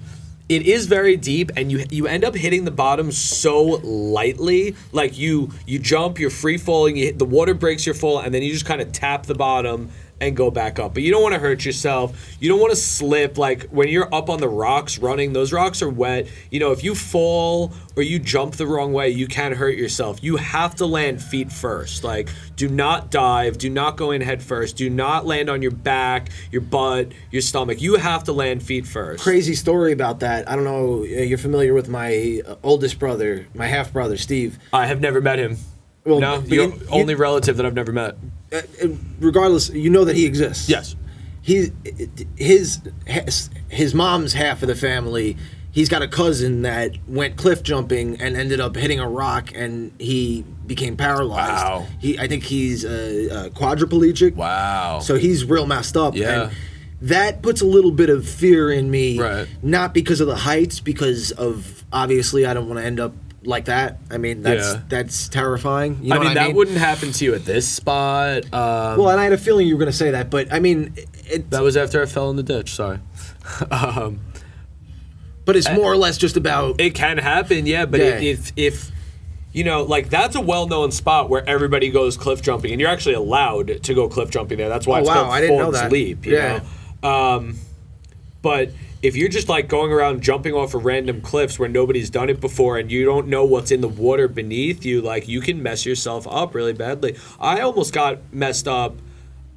it is very deep, and you end up hitting the bottom so lightly. Like you jump, you're free falling, the water breaks your fall, and then you just kind of tap the bottom and go back up. But you don't want to hurt yourself. You don't want to slip. Like when you're up on the rocks running, those rocks are wet. If you fall or you jump the wrong way, you can hurt yourself. You have to land feet first. Like do not dive. Do not go in head first. Do not land on your back, your butt, your stomach. You have to land feet first. Crazy story about that. I don't know. You're familiar with my oldest brother, my half brother, Steve. I have never met him. Well, No, but the only relative that I've never met. Regardless, you know that he exists. Yes. His mom's half of the family. he's got a cousin that went cliff jumping and ended up hitting a rock, and he became paralyzed. Wow. I think he's quadriplegic. Wow. So he's real messed up. Yeah. And that puts a little bit of fear in me. Right. Not because of the heights, because of, obviously, I don't want to end up like that. I mean, that's terrifying. You know what I mean? Wouldn't happen to you at this spot. Well, and I had a feeling you were going to say that, but I mean, that was after I fell in the ditch. Sorry. But it's more or less just about. It can happen, yeah. But if you know, like that's a well-known spot where everybody goes cliff jumping, and you're actually allowed to go cliff jumping there. That's why it's called I didn't know Fawn's that. Leap. You know? But if you're just like going around jumping off of random cliffs where nobody's done it before, and you don't know what's in the water beneath you, like you can mess yourself up really badly. I almost got messed up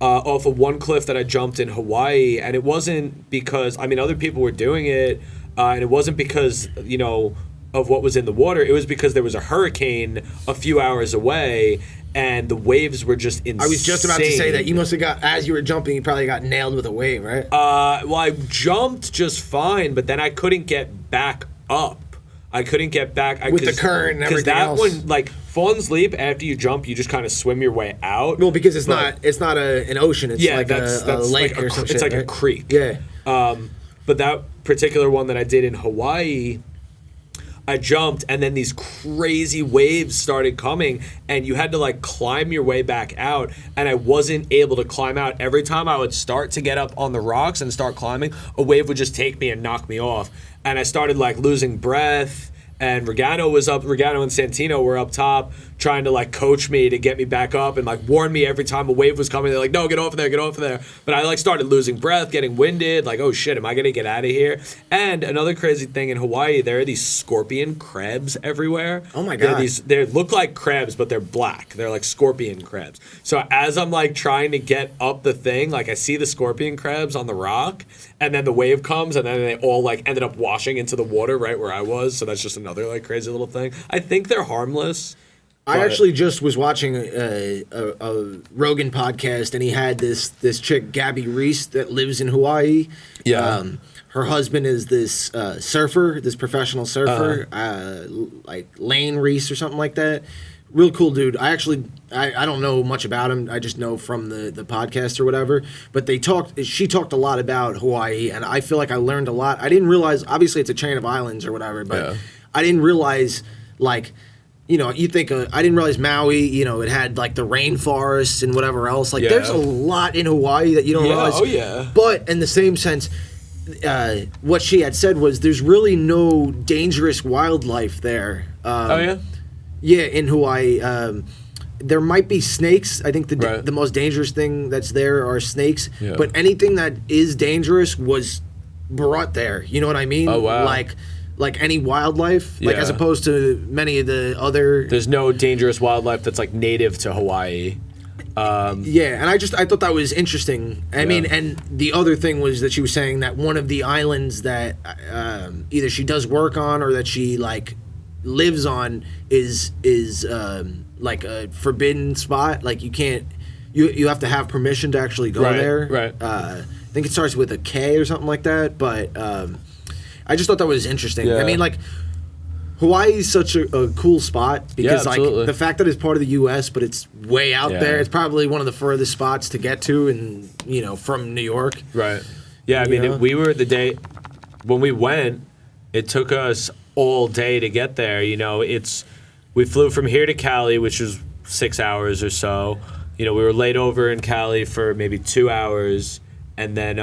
off of one cliff that I jumped in Hawaii, and it wasn't because other people were doing it. And it wasn't because, you know, of what was in the water. It was because there was a hurricane a few hours away, and the waves were just insane. I was just about to say that. You must have got, as you were jumping, you probably got nailed with a wave, right? Well, I jumped just fine, but then I couldn't get back up. With the current and everything else. Because that one, like, Fawn's Leap, after you jump, you just kind of swim your way out. Well, because it's not an ocean. It's like a lake like or something. It's like a creek. Yeah. But that particular one that I did in Hawaii, I jumped, and then these crazy waves started coming, and you had to like climb your way back out, and I wasn't able to climb out. Every time I would start to get up on the rocks and start climbing, a wave would just take me and knock me off, and I started like losing breath. And Regano and Santino were up top trying to like coach me to get me back up and like warn me every time a wave was coming. They're like, no, get off of there. But I like started losing breath, getting winded, like, oh shit, am I gonna get out of here? And another crazy thing in Hawaii, there are these scorpion crabs everywhere. Oh my God. They look like crabs, but they're black. They're like scorpion crabs. So as I'm like trying to get up the thing, like I see the scorpion crabs on the rock, and then the wave comes, and then they all like ended up washing into the water right where I was. So that's just another like crazy little thing. I think they're harmless. I actually just was watching a Rogan podcast, and he had this chick, Gabby Reese, that lives in Hawaii. Yeah. Her husband is this surfer, this professional surfer, like Lane Reese or something like that. Real cool dude. I don't know much about him. I just know from the podcast or whatever. But she talked a lot about Hawaii, and I feel like I learned a lot. I didn't realize, obviously it's a chain of islands or whatever, but I didn't realize, like, you know, you think I didn't realize Maui, you know, it had like the rainforests and whatever else. Like there's a lot in Hawaii that you don't realize. Oh yeah. But in the same sense, what she had said was there's really no dangerous wildlife there. Yeah, in Hawaii. There might be snakes. I think the most dangerous thing that's there are snakes. Yeah. But anything that is dangerous was brought there. You know what I mean? Oh wow. Like any wildlife, like as opposed to many of the other. There's no dangerous wildlife that's like native to Hawaii. Yeah, and I thought that was interesting. I mean, and the other thing was that she was saying that one of the islands that either she does work on or that she like lives on is like a forbidden spot. Like you can't, you have to have permission to actually go there. Right. I think it starts with a K or something like that. But I just thought that was interesting. Yeah. I mean, like, Hawaii is such a cool spot because, like, the fact that it's part of the U.S., but it's way out there. It's probably one of the furthest spots to get to, and you know, from New York. Right. Yeah. I mean, we were the day when we went. It took us all day to get there. You know, we flew from here to Cali, which was 6 hours or so. You know, we were laid over in Cali for maybe 2 hours, and then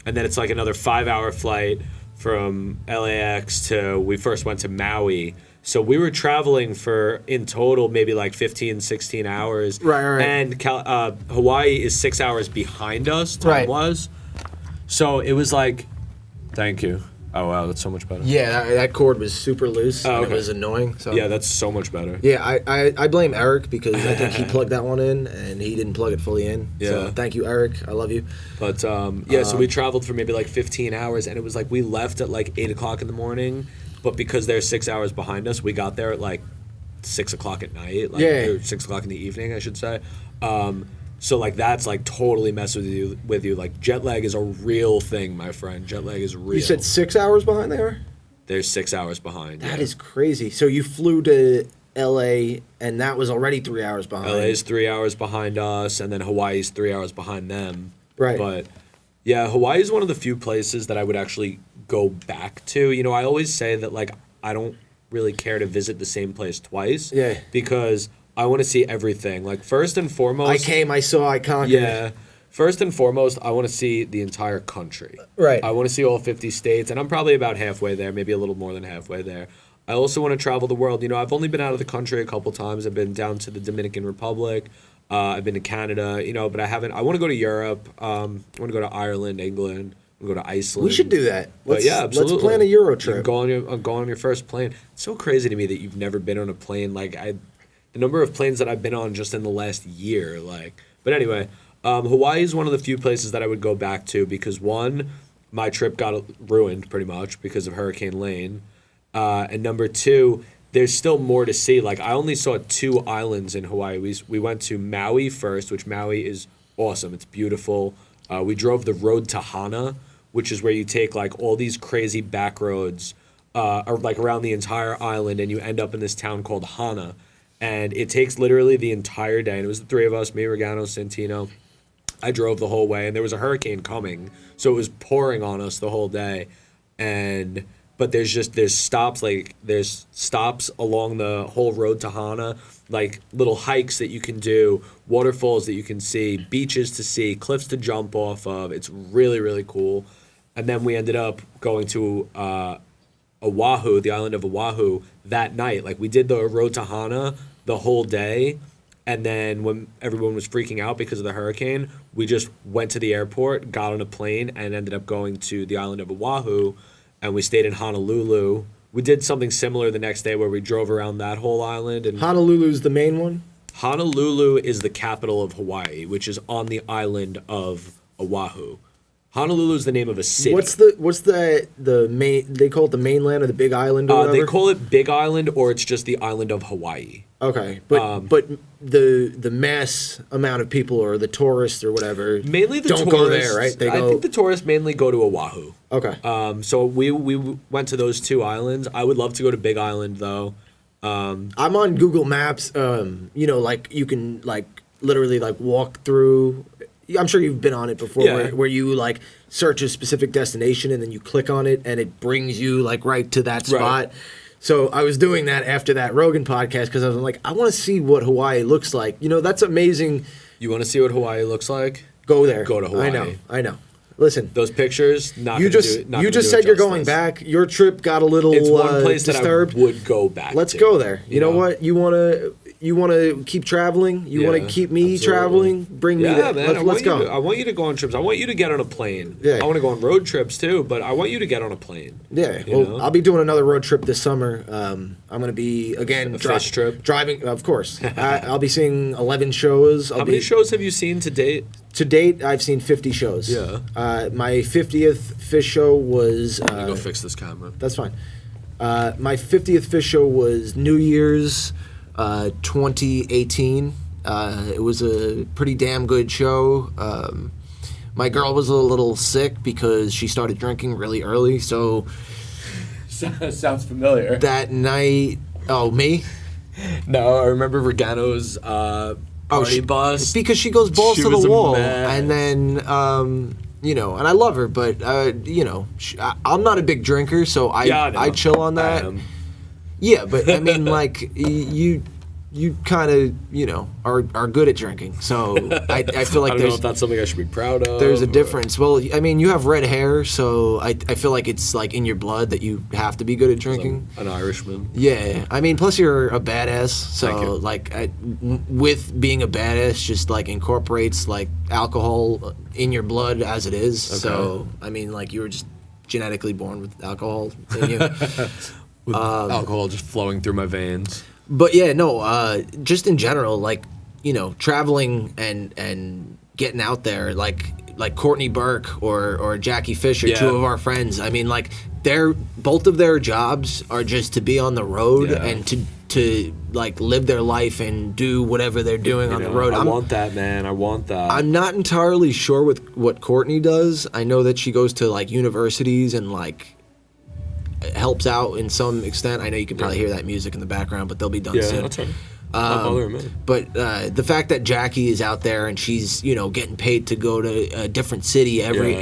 it's like another 5-hour flight from LAX to, we first went to Maui. So we were traveling for, in total, maybe like 15, 16 hours. Right. And Hawaii is 6 hours behind us, time was. So it was like, thank you. Oh, wow, that's so much better. Yeah, that cord was super loose. Oh, okay. And it was annoying. So. Yeah, that's so much better. Yeah, I blame Eric because I think he plugged that one in and he didn't plug it fully in. Yeah. So thank you, Eric. I love you. But, so we traveled for maybe like 15 hours, and it was like we left at like 8 o'clock in the morning, but because they're 6 hours behind us, we got there at like 6 o'clock at night. Or 6 o'clock in the evening, I should say. So like that's like totally mess with you. Like jet lag is a real thing, my friend. Jet lag is real. You said 6 hours behind there? They're 6 hours behind. That is crazy. So you flew to LA and that was already 3 hours behind. LA is 3 hours behind us, and then Hawaii's 3 hours behind them. Right. But yeah, Hawaii is one of the few places that I would actually go back to. You know, I always say that like I don't really care to visit the same place twice. Yeah. Because I want to see everything. Like first and foremost, I came, I saw, I conquered. Yeah. First and foremost, I want to see the entire country. Right. I want to see all 50 states, and I'm probably about halfway there, maybe a little more than halfway there. I also want to travel the world. You know, I've only been out of the country a couple times. I've been down to the Dominican Republic. I've been to Canada, you know, but I haven't. I want to go to Europe. I want to go to Ireland, England. I want to go to Iceland. We should do that. Yeah, absolutely. Let's plan a Euro You trip. can go on your first plane. It's so crazy to me that you've never been on a plane. Like the number of planes that I've been on just in the last year. Like, but anyway, Hawaii is one of the few places that I would go back to because one, my trip got ruined pretty much because of Hurricane Lane, and number two, there's still more to see. Like I only saw 2 islands in Hawaii. We went to Maui first, which Maui is awesome. It's beautiful. We drove the road to Hana, which is where you take like all these crazy back roads, or like around the entire island, and you end up in this town called Hana, and it takes literally the entire day. And it was the 3 of us, me, Regano, Santino. I drove the whole way, and there was a hurricane coming, so it was pouring on us the whole day, but there's stops along the whole road to Hana, like little hikes that you can do, waterfalls that you can see, beaches to see, cliffs to jump off of. It's really, really cool. And then we ended up going to Oahu, the island of Oahu, that night. Like we did the road to Hana the whole day. And then when everyone was freaking out because of the hurricane, we just went to the airport, got on a plane, and ended up going to the island of Oahu. And we stayed in Honolulu. We did something similar the next day where we drove around that whole island. And Honolulu's the main one? Honolulu is the capital of Hawaii, which is on the island of Oahu. Honolulu is the name of a city. What's the main? They call it the mainland or the Big Island or whatever? They call it Big Island, or it's just the island of Hawaii. Okay, but the mass amount of people or the tourists or whatever mainly the don't tourists, go there, right? I think the tourists mainly go to Oahu. Okay. So we went to those 2 islands. I would love to go to Big Island though. I'm on Google Maps. You know, like you can like literally like walk through. I'm sure you've been on it before, Yeah. where you like search a specific destination and then you click on it and it brings you like right to that spot. Right. So I was doing that after that Rogan podcast because I was like, I want to see what Hawaii looks like. You know, that's amazing. You want to see what Hawaii looks like? Go there. Go to Hawaii. I know. Listen, Those pictures, not you gonna just do it, not you gonna just do it said you're justice. going back. Your trip got a little It's one place disturbed. that I would go back. Let's to, go there. You know what? You want to keep traveling. You want to keep me absolutely. traveling. Bring me there. Man, Let's go. I want you to go on trips. I want you to get on a plane. Yeah. I want to go on road trips too, but I want you to get on a plane. Yeah, You well, know? I'll be doing another road trip this summer. I'm going to be again fish trip? driving. Of course, I'll be seeing 11 shows. How many shows have you seen to date? To date, I've seen 50 shows. Yeah. My 50th fish show was. I'm gonna go fix this camera. That's fine. My 50th fish show was New Year's 2018. It was a pretty damn good show. My girl was a little sick because she started drinking really early, so Sounds familiar. that night. Oh, me? No, I remember Regano's party bus. Because she goes balls She to the was a wall, mess. and then you know, and I love her, but you know, I'm not a big drinker, so I chill on that. Yeah, but I mean, like you kind of, you know, are good at drinking, so I feel like I don't know if that's something I should be proud of. there's a difference. Well, I mean, you have red hair, so I feel like it's like in your blood that you have to be good at drinking. I'm an Irishman. Yeah, I mean, plus you're a badass, Thank so you. like with being a badass, just like incorporates like alcohol in your blood as it is. So I mean, like you were just genetically born with alcohol in you. With alcohol just flowing through my veins. But yeah, no, just in general, like, you know, traveling and getting out there, like Courtney Burke or Jackie Fisher, Yeah. two of our friends. I mean, like both of their jobs are just to be on the road Yeah. and to to like live their life and do whatever they're doing on the road. I want that, man. I want that. I'm not entirely sure with what Courtney does. I know that she goes to like universities and like helps out in some extent. I know you can probably hear that music in the background, but they'll be done soon. That's right. Not bothering me. But the fact that Jackie is out there and she's, getting paid to go to a different city every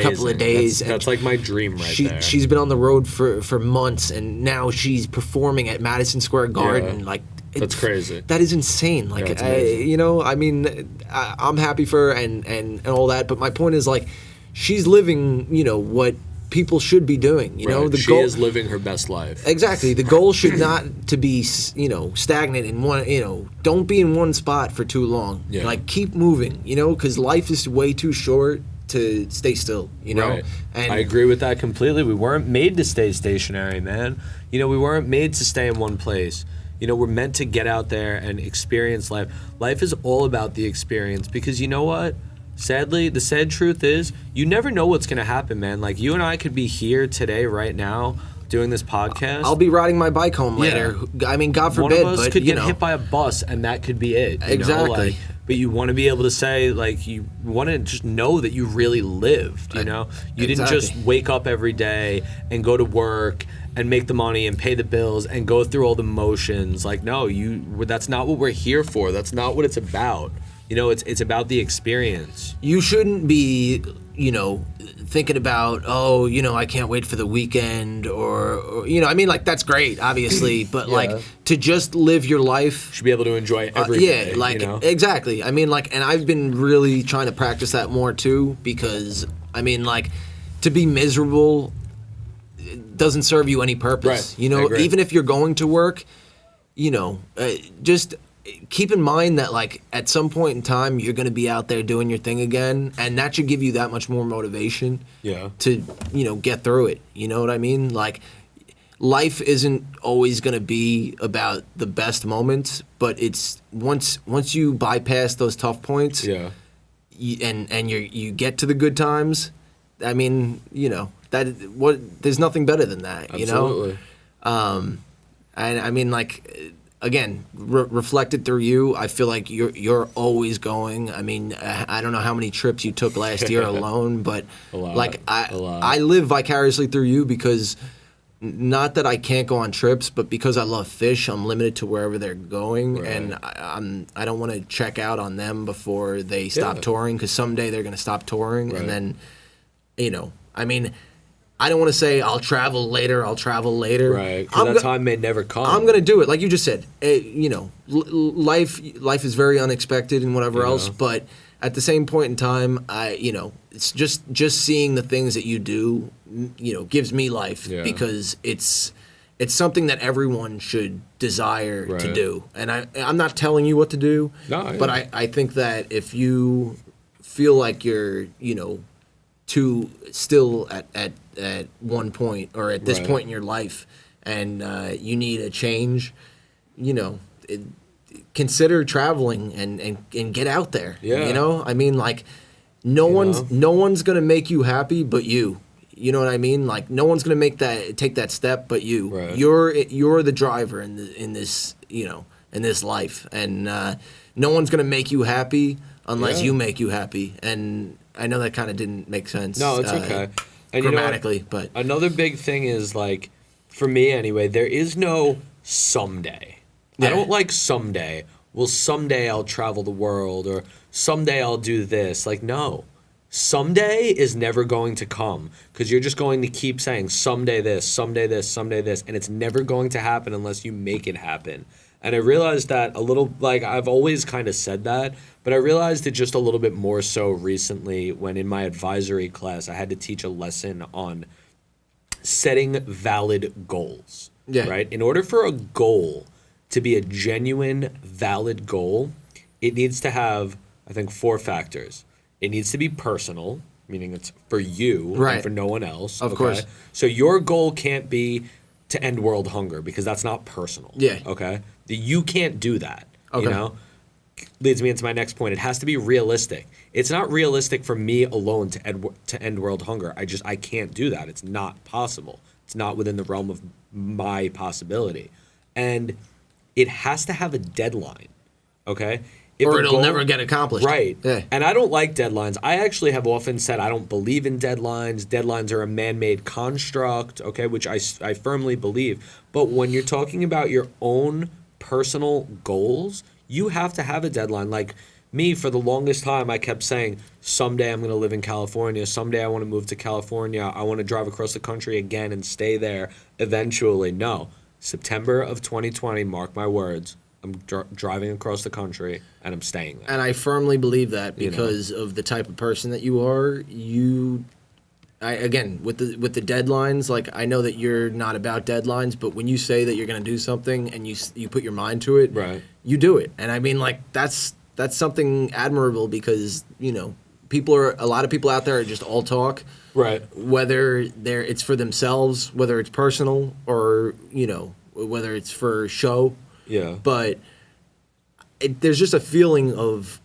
couple of days. That's like my dream there. She's been on the road for months, and now she's performing at Madison Square Garden. Like, that's crazy. That is insane. Like, I'm happy for her and all that. But my point is, like, she's living, what people should be doing. She is living her best life. Exactly. The goal should not to be stagnant in one. Don't be in one spot for too long. Yeah. Like, keep moving. Because life is way too short to stay still. Right. And I agree with that completely. We weren't made to stay stationary, man. We weren't made to stay in one place. We're meant to get out there and experience life. Life is all about the experience, because you know what? Sadly, the sad truth is, you never know what's going to happen, man. Like, you and I could be here today, right now, doing this podcast. I'll be riding my bike home later. I mean, God forbid, one of us but could get hit by a bus, and that could be it. Exactly. But you want to be able to say, like, you want to just know that you really lived, You didn't just wake up every day and go to work and make the money and pay the bills and go through all the motions. Like, no, that's not what we're here for. That's not what it's about. It's about the experience. You shouldn't be, thinking about, I can't wait for the weekend or I mean, like, that's great, obviously, but like, to just live your life. You should be able to enjoy every day. Exactly. I mean, like, and I've been really trying to practice that more too, because, I mean, like, to be miserable doesn't serve you any purpose. Right. Even if you're going to work, just keep in mind that, like, at some point in time you're going to be out there doing your thing again, and that should give you that much more motivation to get through it. You know what I mean? Like, life isn't always going to be about the best moments, but it's once you bypass those tough points and you get to the good times. I mean, there's nothing better than that. Absolutely. And I mean, like, again, reflected through you, I feel like you're always going. I mean, I don't know how many trips you took last year alone, but a lot, like, I live vicariously through you, because not that I can't go on trips, but because I love fish, I'm limited to wherever they're going, and I don't want to check out on them before they stop touring, because someday they're going to stop touring, and then, I mean, I don't want to say I'll travel later. Right, because that time may never come. I'm going to do it. Like you just said, life is very unexpected and whatever else. But at the same point in time, it's just seeing the things that you do, gives me life, because it's something that everyone should desire to do. And I'm not telling you what to do, but I think that if you feel like you're, too still at one point, or at this point in your life, and you need a change, consider traveling and get out there. I mean, like, no one's gonna make you happy but you. You know what I mean? Like, no one's gonna take that step but you. Right. You're the driver in this in this life, and no one's gonna make you happy unless you make you happy. And I know that kind of didn't make sense. No, it's okay. And grammatically, but another big thing is, like, for me anyway, there is no someday. I don't like someday. Well, someday I'll travel the world, or someday I'll do this. Like, no. Someday is never going to come, because you're just going to keep saying someday this, someday this, someday this, and it's never going to happen unless you make it happen. And I realized that a little, like, I've always kind of said that, but I realized it just a little bit more so recently when in my advisory class I had to teach a lesson on setting valid goals. Right? In order for a goal to be a genuine, valid goal, it needs to have, I think, 4 factors. It needs to be personal, meaning it's for you and for no one else. Of course. So your goal can't be to end world hunger, because that's not personal. Okay? You can't do that. Leads me into my next point. It has to be realistic. It's not realistic for me alone to end world hunger. I can't do that. It's not possible. It's not within the realm of my possibility. and it has to have a deadline. Okay. If Or a it'll goal- never get accomplished. Right. Yeah. And I don't like deadlines. I actually have often said I don't believe in deadlines. Deadlines are a man-made construct, okay, which I firmly believe. But when you're talking about your own personal goals, you have to have a deadline. Like me, for the longest time, I kept saying, someday I'm going to live in California. Someday I want to move to California. I want to drive across the country again and stay there eventually. No. September of 2020, mark my words. I'm driving across the country, and I'm staying there. And I firmly believe that You know. because of the type of person that you are. Again, with the deadlines, like I know that you're not about deadlines, but when you say that you're going to do something and you put your mind to it, Right. you do it. And I mean, like that's something admirable because a lot of people out there are just all talk. Right. Whether it's for themselves, whether it's personal, or whether it's for show. Yeah. But there's just a feeling of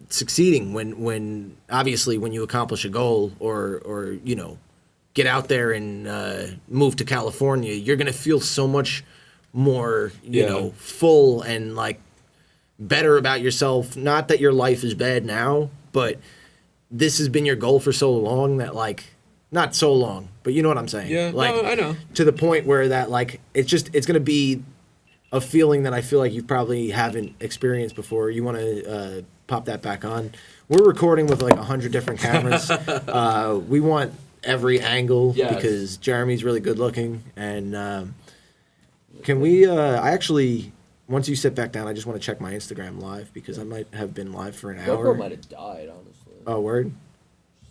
succeeding when obviously when you accomplish a goal or get out there and move to California, you're gonna feel so much more full and like better about yourself. Not that your life is bad now, but this has been your goal for so long that like. Not so long, but you know what I'm saying. Yeah, like, no, I know. To the point where that like it's going to be a feeling that I feel like you probably haven't experienced before. You want to pop that back on. We're recording with like 100 different cameras. We want every angle because Jeremy's really good looking. And can we? I actually, once you sit back down, I just want to check my Instagram live because I might have been live for an hour. GoPro might have died, honestly. Oh, word.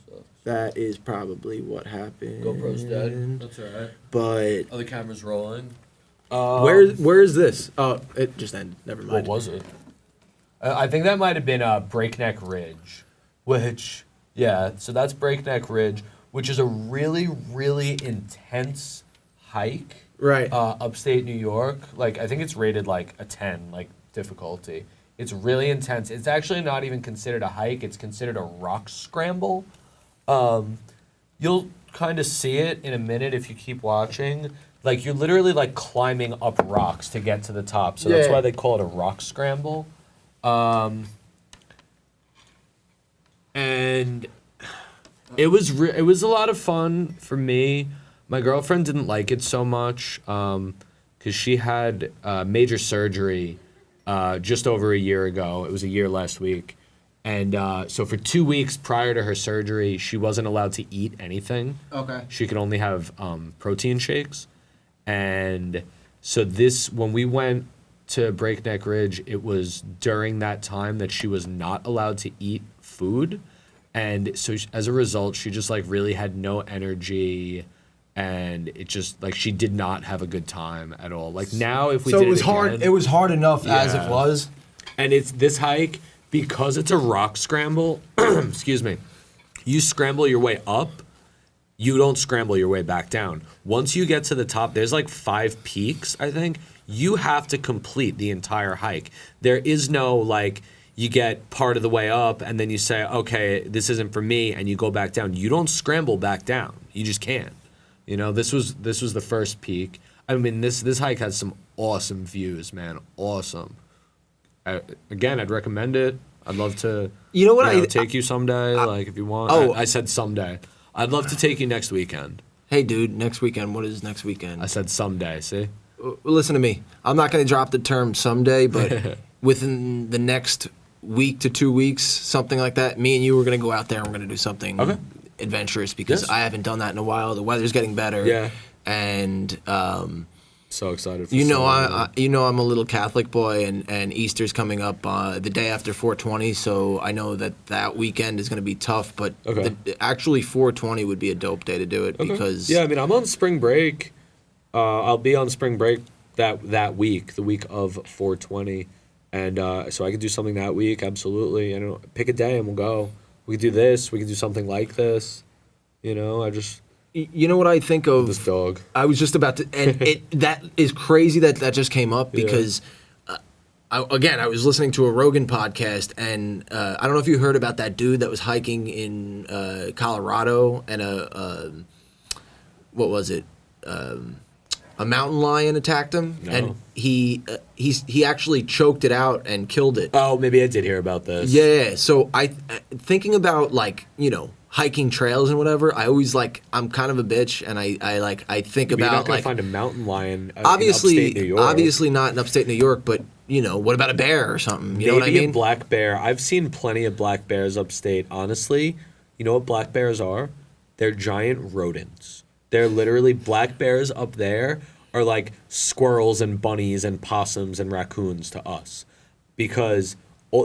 So, That is probably what happened. GoPro's dead. That's alright. But Other camera's rolling. where is this? Oh, it just ended. Never mind. What was it? I think that might have been Breakneck Ridge, which, so that's Breakneck Ridge, which is a really, really intense hike. Right. Upstate New York. Like, I think it's rated like a 10, like difficulty. It's really intense. It's actually not even considered a hike. It's considered a rock scramble. You'll kind of see it in a minute if you keep watching. Like, you're literally like climbing up rocks to get to the top. So that's Yeah. why they call it a rock scramble. And it was it was a lot of fun for me. My girlfriend didn't like it so much because she had major surgery just over a year ago. It was a year last week. And so for 2 weeks prior to her surgery, she wasn't allowed to eat anything. Okay. She could only have protein shakes. And so when we went to Breakneck Ridge, it was during that time that she was not allowed to eat food. And so as a result, she just like really had no energy. And it just like she did not have a good time at all. Like now, if we So did it was again, hard. It was hard enough as Yeah. it was. and it's this hike because it's a rock scramble. Excuse me. You scramble your way up. You don't scramble your way back down. Once you get to the top, there's like 5 peaks, I think. You have to complete the entire hike. There is no like you get part of the way up and then you say, okay, this isn't for me, and you go back down. You don't scramble back down. You just can't. You know, this was the first peak. I mean, this hike has some awesome views, man. Awesome. Again, I'd recommend it. I'd love to. You know what take you someday, like if you want. Oh. I said someday. I'd love to take you next weekend. Hey, dude, next weekend. What is next weekend? I said someday. See. Listen to me. I'm not going to drop the term someday, but within the next week to 2 weeks, something like that, me and you are going to go out there and we're going to do something adventurous because Yes. I haven't done that in a while. The weather's getting better. Yeah. And So excited for I'm a little Catholic boy, and Easter's coming up the day after 420, so I know that weekend is going to be tough, but actually 420 would be a dope day to do it because... Yeah, I mean, I'm on spring break. I'll be on spring break that week, the week of 420, and so I could do something that week, absolutely. I don't know, pick a day and we'll go. We could do this. We could do something like this. You know, You know what I think of? This dog. I was just about to, and that is crazy that just came up because, I was listening to a Rogan podcast, and I don't know if you heard about that dude that was hiking in Colorado, and what was it? a mountain lion attacked him, No. and he actually choked it out and killed it. Oh, maybe I did hear about this. Yeah, so thinking about hiking trails and whatever, I always I'm kind of a bitch, and I think But you're about not gonna find a mountain lion obviously in upstate New York. obviously not in upstate New York, but what about a bear or something? You know what I Maybe mean? a black bear. I've seen plenty of black bears upstate. Honestly, you know what black bears are? They're giant rodents. They're literally black bears up there are like squirrels and bunnies and possums and raccoons to us, because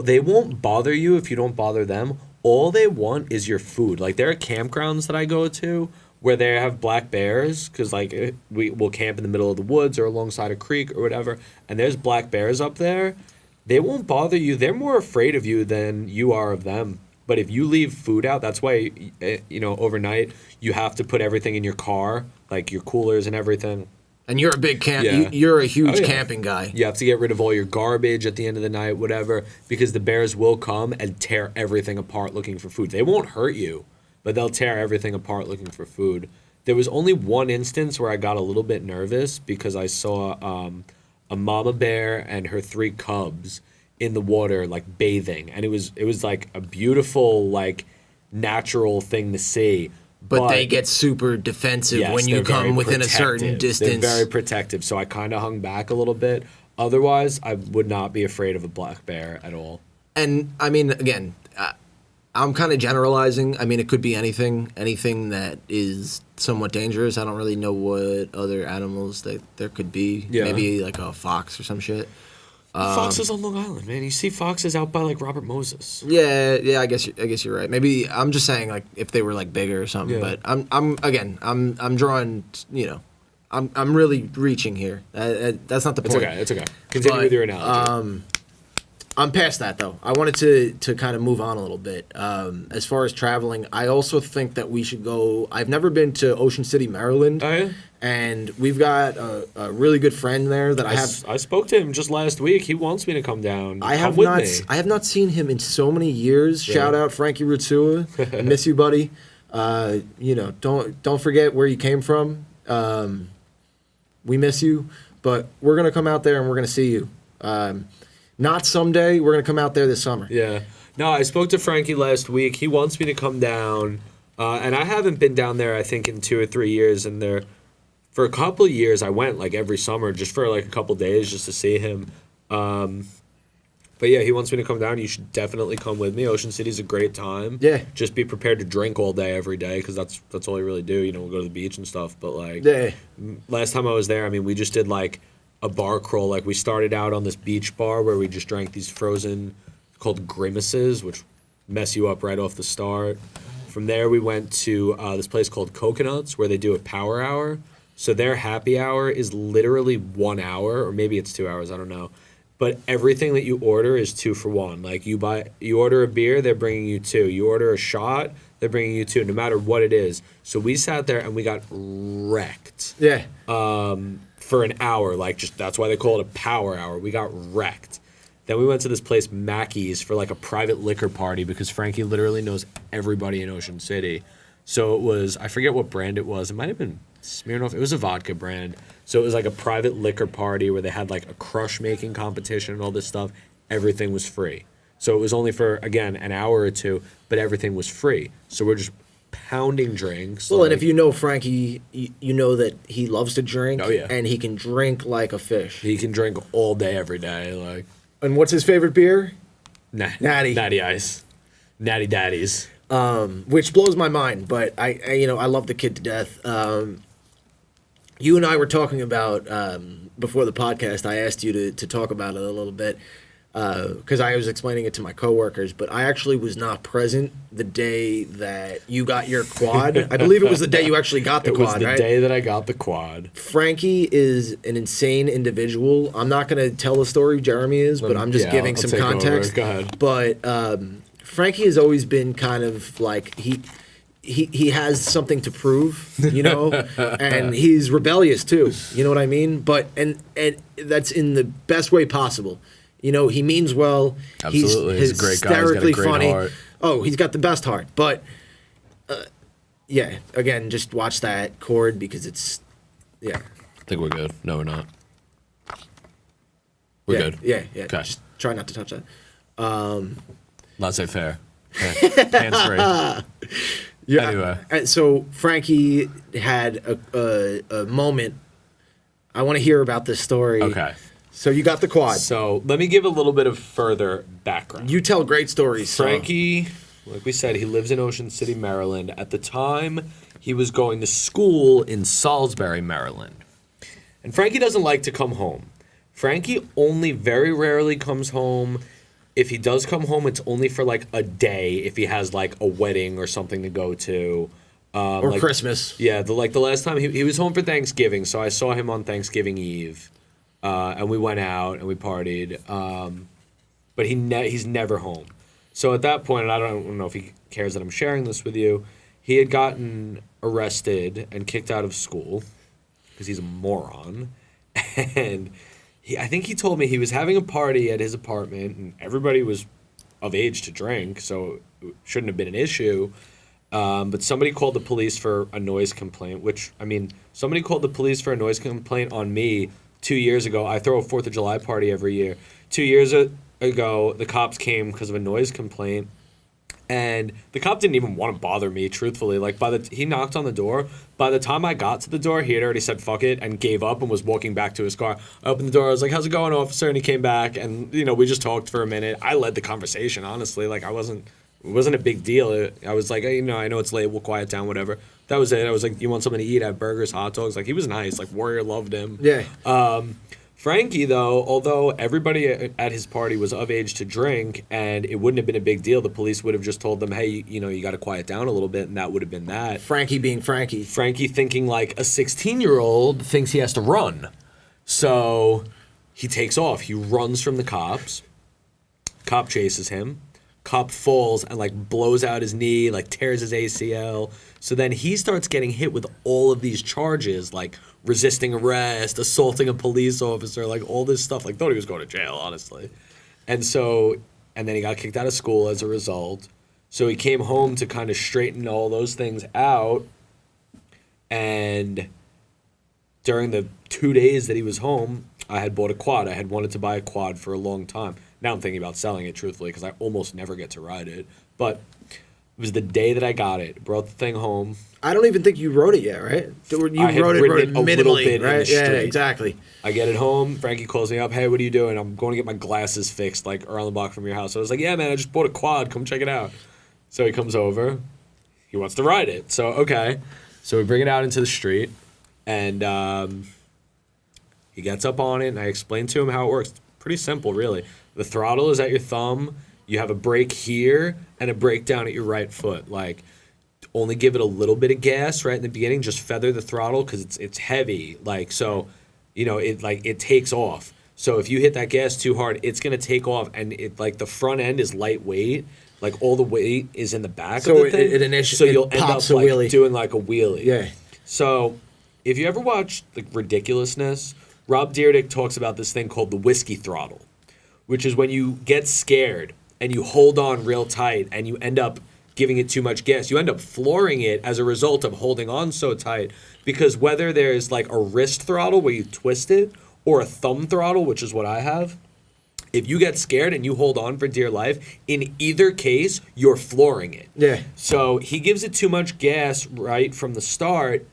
they won't bother you if you don't bother them. All they want is your food. Like, there are campgrounds that I go to where they have black bears, because we will camp in the middle of the woods or alongside a creek or whatever, and there's black bears up there. They won't bother you. They're more afraid of you than you are of them. But if you leave food out, that's why overnight you have to put everything in your car, like your coolers and everything. And you're a big camp. Yeah. You're a huge Oh, yeah. camping guy. You have to get rid of all your garbage at the end of the night, whatever, because the bears will come and tear everything apart looking for food. They won't hurt you, but they'll tear everything apart looking for food. There was only one instance where I got a little bit nervous because I saw a mama bear and her 3 cubs in the water, bathing, and it was like a beautiful, natural thing to see. But they get super defensive Yes, when you they're very come within a certain protective. distance. They're very protective, so I kind of hung back a little bit. Otherwise, I would not be afraid of a black bear at all. And I mean, again, I'm kind of generalizing. I mean, it could be anything that is somewhat dangerous. I don't really know what other animals that there could be. Yeah. Maybe like a fox or some shit. Foxes on Long Island, man. You see foxes out by Robert Moses. Yeah. I guess you're right. Maybe I'm just saying if they were bigger or something. Yeah. But I'm drawing. I'm really reaching here. That's not the point. It's okay. Continue with your analogy. I'm past that though. I wanted to kind of move on a little bit. As far as traveling, I also think that we should go. I've never been to Ocean City, Maryland. Oh, yeah? And we've got a really good friend there that I have. I spoke to him just last week. He wants me to come down. I have come with not. me. I have not seen him in so many years. Yeah. Shout out Frankie Rutsua. I miss you, buddy. Don't forget where you came from. We miss you, but we're gonna come out there and we're gonna see you. Not someday. We're gonna come out there this summer. Yeah. No, I spoke to Frankie last week. He wants me to come down, and I haven't been down there. I think in 2 or 3 years, and there. For a couple of years, I went every summer just for a couple days just to see him. But yeah, he wants me to come down. You should definitely come with me. Ocean City's a great time. Yeah. Just be prepared to drink all day, every day, because that's all you really do. We'll go to the beach and stuff. But Yeah. last time I was there, I mean, we just did a bar crawl. We started out on this beach bar where we just drank these frozen, called grimaces, which mess you up right off the start. From there, we went to this place called Coconuts, where they do a power hour. So their happy hour is literally 1 hour, or maybe it's 2 hours, I don't know. But everything that you order is 2 for 1. You order a beer, they're bringing you 2. You order a shot, they're bringing you 2, no matter what it is. So we sat there and we got wrecked. Yeah. For an hour, that's why they call it a power hour. We got wrecked. Then we went to this place, Mackey's, for a private liquor party, because Frankie literally knows everybody in Ocean City. So it was, I forget what brand it was. It might have been Smirnoff. It was a vodka brand. So it was a private liquor party where they had a crush making competition and all this stuff. Everything was free. So it was only for, again, an hour or 2, but everything was free. So we're just pounding drinks. Well, and if you know Frankie, you know that he loves to drink. Oh, yeah. And he can drink like a fish. He can drink all day, every day. And what's his favorite beer? Natty. Natty Ice. Natty Daddies. Which blows my mind, but I love the kid to death. You and I were talking about before the podcast. I asked you to talk about it a little bit because I was explaining it to my coworkers, but I actually was not present the day that you got your quad. I believe it was the day you actually got the quad, right? It was the day that I got the quad. Frankie is an insane individual. I'm not going to tell the story Jeremy is, but I'm just giving I'll some take over. context. Go ahead. But Frankie has always been kind of he has something to prove, and he's rebellious too. You know what I mean? But and that's in the best way possible. He means well. Absolutely. He's a great guy. He's got a hysterically great funny. heart. Oh, he's got the best heart. But yeah, again, just watch that chord because it's Yeah. I think we're good. No, we're not. We're Yeah, good. Yeah. Okay. Just try not to touch that. Laissez-faire. Hands free. Yeah. Anyway. And so Frankie had a moment. I want to hear about this story. Okay. So you got the quad. So let me give a little bit of further background. You tell great stories. so- Frankie, like we said, he lives in Ocean City, Maryland. At the time, he was going to school in Salisbury, Maryland. And Frankie doesn't like to come home. Frankie only very rarely comes home. If he does come home, it's only for like a day if he has like a wedding or something to go to. or like- Christmas. Yeah, the last time he was home for Thanksgiving, so I saw him on Thanksgiving Eve. And we went out and we partied. But he's never home. So at that point, and I don't know if he cares that I'm sharing this with you, he had gotten arrested and kicked out of school because he's a moron. And I think he told me he was having a party at his apartment and everybody was of age to drink, so it shouldn't have been an issue. But somebody called the police for a noise complaint, somebody called the police for a noise complaint on me 2 years ago. I throw a 4th of July party every year. 2 years ago, the cops came because of a noise complaint. And the cop didn't even want to bother me, truthfully. Like, he knocked on the door. By the time I got to the door, he had already said fuck it and gave up and was walking back to his car. I opened the door. I was like, how's it going, officer? And he came back and, we just talked for a minute. I led the conversation, honestly. Like, it wasn't a big deal. I was like, I know it's late. We'll quiet down, whatever. That was it. I was like, you want something to eat? I have burgers, hot dogs. Like, he was nice. Like, Warrior loved him. Yeah. Frankie, though, although everybody at his party was of age to drink and it wouldn't have been a big deal, the police would have just told them, hey, you got to quiet down a little bit, and that would have been that. Frankie being Frankie. Frankie, thinking like a 16-year-old, thinks he has to run. So he takes off. He runs from the cops. Cop chases him. Cop falls and like blows out his knee, like tears his ACL. So then he starts getting hit with all of these charges, like resisting arrest, assaulting a police officer, like all this stuff. Like, thought he was going to jail, honestly. And then he got kicked out of school as a result. So he came home to kind of straighten all those things out. And during the 2 days that he was home, I had bought a quad. I had wanted to buy a quad for a long time. Now I'm thinking about selling it, truthfully, because I almost never get to ride it. But it was the day that I got it. Brought the thing home. I don't even think you wrote it yet, right? You I had wrote ridden it a little minimally, bit in right? the Yeah, street. exactly. I get it home. Frankie calls me up. Hey, what are you doing? I'm going to get my glasses fixed, like around the block from your house. I was like, yeah, man, I just bought a quad. Come check it out. So he comes over. He wants to ride it. So, okay. So we bring it out into the street. And he gets up on it, and I explain to him how it works. It's pretty simple, really. The throttle is at your thumb. You have a brake here and a brake down at your right foot. Like, only give it a little bit of gas right in the beginning. Just feather the throttle because it's heavy. Like, so, it takes off. So if you hit that gas too hard, it's gonna take off, and the front end is lightweight. Like, all the weight is in the back So of the thing. so you'll end up pops a wheelie. doing like a wheelie. Yeah. So if you ever watch Ridiculousness, Rob Dyrdek talks about this thing called the whiskey throttle, which is when you get scared and you hold on real tight and you end up giving it too much gas. You end up flooring it as a result of holding on so tight, because whether there's like a wrist throttle where you twist it or a thumb throttle, which is what I have, if you get scared and you hold on for dear life, in either case, you're flooring it. Yeah. So he gives it too much gas right from the start,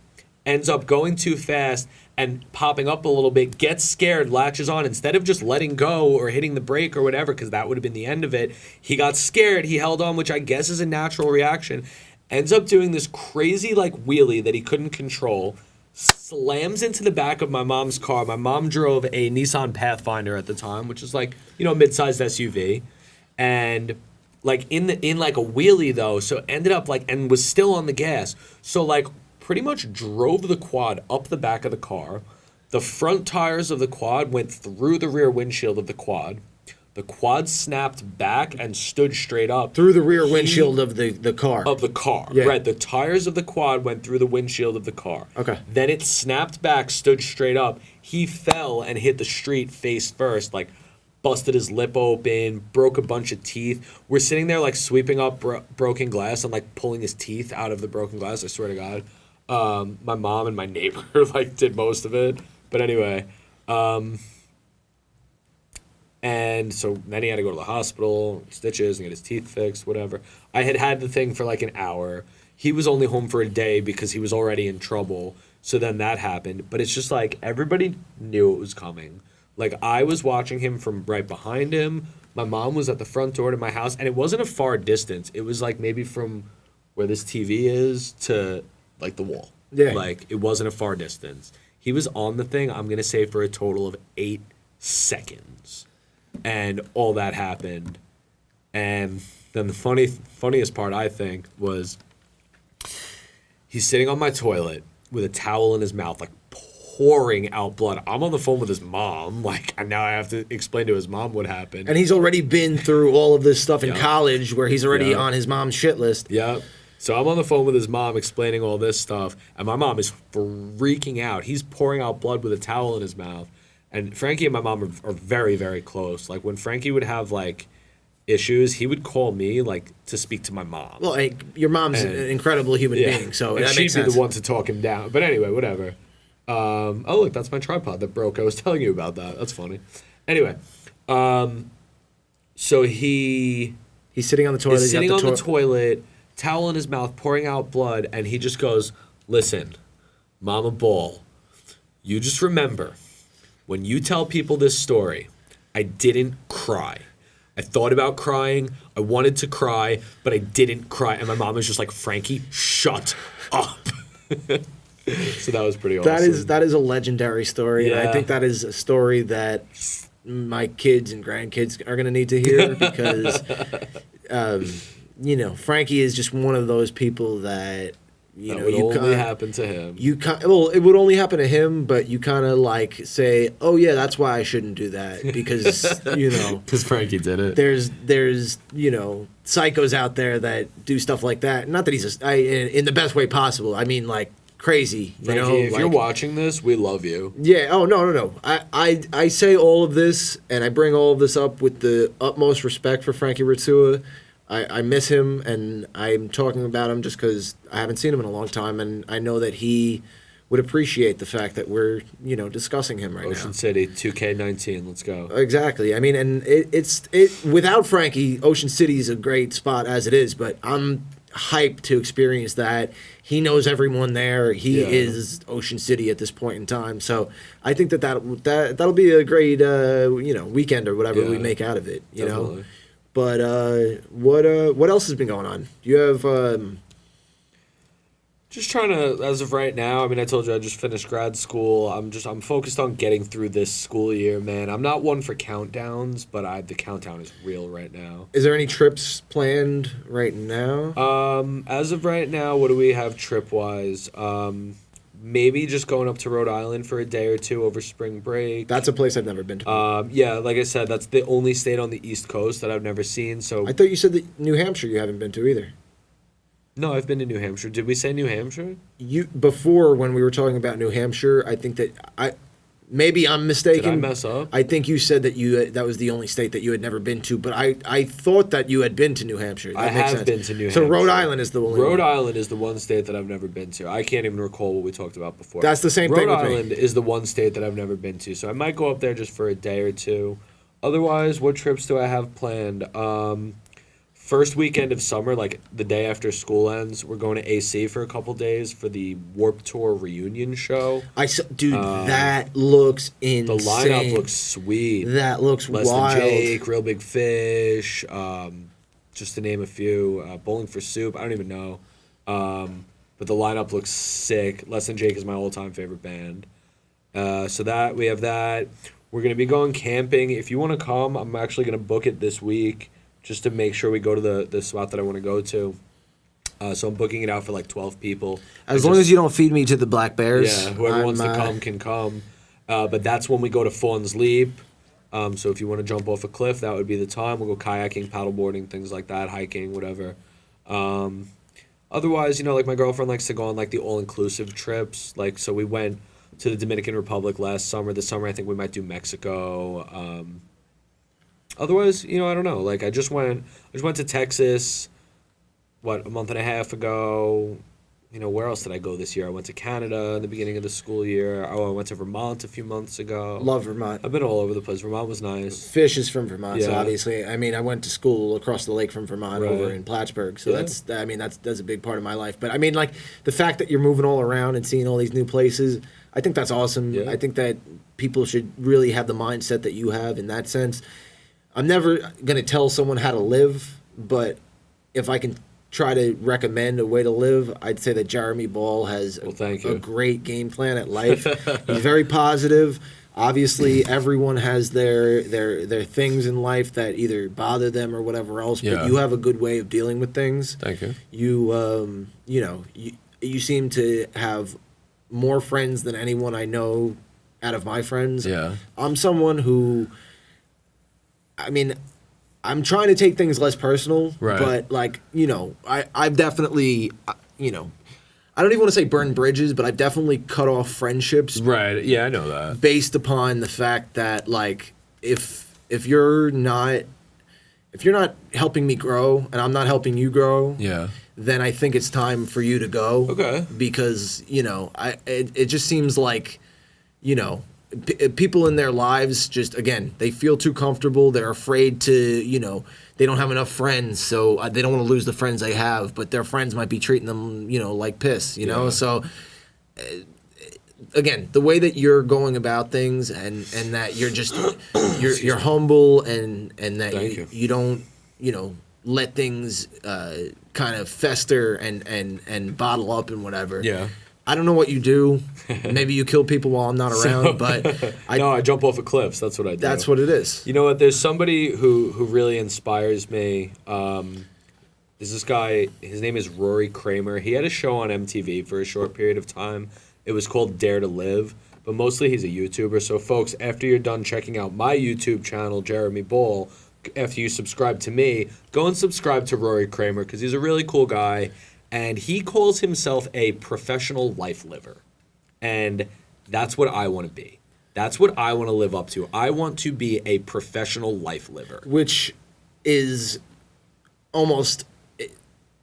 ends up going too fast and popping up a little bit, gets scared, latches on. Instead of just letting go or hitting the brake or whatever, because that would have been the end of it, he got scared, he held on, which I guess is a natural reaction, ends up doing this crazy wheelie that he couldn't control, slams into the back of my mom's car. My mom drove a Nissan Pathfinder at the time, which is mid-sized SUV, and in a wheelie though, so ended up and was still on the gas. So pretty much drove the quad up the back of the car. The front tires of the quad went through the rear windshield of the quad. The quad snapped back and stood straight up. Through the rear windshield of the car. Of the car, Yeah. right. The tires of the quad went through the windshield of the car. Okay. Then it snapped back, stood straight up. He fell and hit the street face first, busted his lip open, broke a bunch of teeth. We're sitting there sweeping up broken glass and pulling his teeth out of the broken glass, I swear to God. My mom and my neighbor like did most of it. But anyway, and so then he had to go to the hospital, stitches, and get his teeth fixed, whatever. I had the thing for like an hour. He was only home for a day because he was already in trouble. So then that happened. But it's just like everybody knew it was coming. Like I was watching him from right behind him. My mom was at the front door to my house, and it wasn't a far distance. It was like maybe from where this TV is to like the wall. Yeah. Like it wasn't a far distance. He was on the thing, I'm going to say, for a total of 8 seconds. And all that happened. And then the funniest part, I think, was he's sitting on my toilet with a towel in his mouth, like pouring out blood. I'm on the phone with his mom. Like, and now I have to explain to his mom what happened. And he's already been through all of this stuff in Yeah. college where he's already Yeah. on his mom's shit list. Yep. So I'm on the phone with his mom explaining all this stuff, and my mom is freaking out. He's pouring out blood with a towel in his mouth. And Frankie and my mom are very, very close. Like, when Frankie would have, like, issues, he would call me, like, to speak to my mom. Well, hey, your mom's And- an incredible human being, so and that she'd makes be sense. the one to talk him down. But anyway, whatever. Oh, look, that's my tripod that broke. I was telling you about that. That's funny. Anyway, so he He's sitting on the toilet. is he's got sitting on the to- toilet, towel in his mouth, pouring out blood, and he just goes, "Listen, Mama Ball, you just remember, when you tell people this story, I didn't cry. I thought about crying. I wanted to cry, but I didn't cry." And my mom was just like, "Frankie, shut up." So that was pretty awesome. That is a legendary story. And I Yeah. think that is a story that my kids and grandkids are going to need to hear because, Frankie is just one of those people that, That would only happen to him. Well, it would only happen to him, but you kind of like say, "Oh yeah, that's why I shouldn't do that," because Because Frankie did it. there's psychos out there that do stuff like that. Not that he's in the best way possible. I mean, like crazy. Frankie, if you're like- watching this, we love you. Yeah. Oh no. I say all of this, and I bring all of this up with the utmost respect for Frankie Ritzua. I miss him, and I'm talking about him just because I haven't seen him in a long time, and I know that he would appreciate the fact that we're discussing him right Ocean now. City, 2K19, let's go. Exactly. I mean, and it's without Frankie, Ocean City is a great spot as it is, but I'm hyped to experience that. He knows everyone there. He Yeah. is Ocean City at this point in time. So I think that'll be a great weekend or whatever we Yeah, make out of it. You know. definitely. But what else has been going on? You have Just trying to, as of right now, I mean, I told you I just finished grad school. I'm focused on getting through this school year, man. I'm not one for countdowns, but the countdown is real right now. is there any trips planned right now? As of right now, what do we have trip-wise? Maybe just going up to Rhode Island for a day or two over spring break. That's a place I've never been to. Yeah, like I said, that's the only state on the East Coast that I've never seen. So I thought you said that New Hampshire you haven't been to either. no, I've been to New Hampshire. Did we say New Hampshire? You before when we were talking about New Hampshire, I think that maybe I'm mistaken. Did I mess up? I think you said that that was the only state that you had never been to, but I thought that you had been to New Hampshire. That I makes have sense. been to New So Rhode Hampshire. Island is the only Rhode one. Island is the one state that I've never been to. I can't even recall what we talked about before. That's the same Rhode thing with me. Island is the one state that I've never been to, so I might go up there just for a day or two. Otherwise, what trips do I have planned? First weekend of summer, like the day after school ends, we're going to AC for a couple days for the Warped Tour reunion show. Dude, that looks insane. The lineup looks sweet. That looks Less wild. Than Jake, Real Big Fish, just to name a few. Bowling for Soup, I don't even know. But the lineup looks sick. Less Than Jake is my all-time favorite band. So that we have that. We're going to be going camping. If you want to come, I'm actually going to book it this week just to make sure we go to the spot that I want to go to. So I'm booking it out for like 12 people. As long as you don't feed me to the black bears. Yeah, whoever wants to I'm, come can come. But that's when we go to Fawn's Leap. So if you want to jump off a cliff, that would be the time. We'll go kayaking, paddleboarding, things like that, hiking, whatever. Otherwise, like my girlfriend likes to go on like the all-inclusive trips. Like, so we went to the Dominican Republic last summer. This summer, I think we might do Mexico. Otherwise, I don't know. Like, I just went to Texas, a month and a half ago. where else did I go this year? I went to Canada in the beginning of the school year. Oh, I went to Vermont a few months ago. Love Vermont. I've been all over the place. Vermont was nice. Fish is from Vermont, so Yeah. obviously, I mean, I went to school across the lake from Vermont Right. over in Plattsburgh, so Yeah. that's a big part of my life. But I mean, like the fact that you're moving all around and seeing all these new places, I think that's awesome. Yeah. I think that people should really have the mindset that you have in that sense. I'm never gonna tell someone how to live, but if I can try to recommend a way to live, I'd say that Jeremy Ball has Thank a you. great game plan at life. He's very positive. Obviously, everyone has their things in life that either bother them or whatever else. But Yeah. you have a good way of dealing with things. Thank you. You seem to have more friends than anyone I know out of my friends. Yeah. I'm someone who, I mean, I'm trying to take things less personal, Right. but like, I've definitely, I don't even want to say burn bridges, but I've definitely cut off friendships Right. Yeah, I know that. based upon the fact that like if you're not helping me grow and I'm not helping you grow, Yeah. then I think it's time for you to go. Okay. Because it just seems like people in their lives just again they feel too comfortable. They're afraid to they don't have enough friends, so they don't want to lose the friends they have. But their friends might be treating them like piss. Yeah. So. Again, the way that you're going about things and that you're just you're humble and that Thank you. you don't let things kind of fester and bottle up and whatever. Yeah. I don't know what you do. Maybe you kill people while I'm not around, but I jump off of cliffs. That's what I do. that's what it is. You know what? There's somebody who really inspires me. There's this guy. His name is Rory Kramer. He had a show on MTV for a short period of time. It was called Dare to Live, but mostly he's a YouTuber. So, folks, after you're done checking out my YouTube channel, Jeremy Ball, after you subscribe to me, go and subscribe to Rory Kramer because he's a really cool guy, and he calls himself a professional life liver. And that's what I want to be. That's what I want to live up to. I want to be a professional life liver. Which is almost.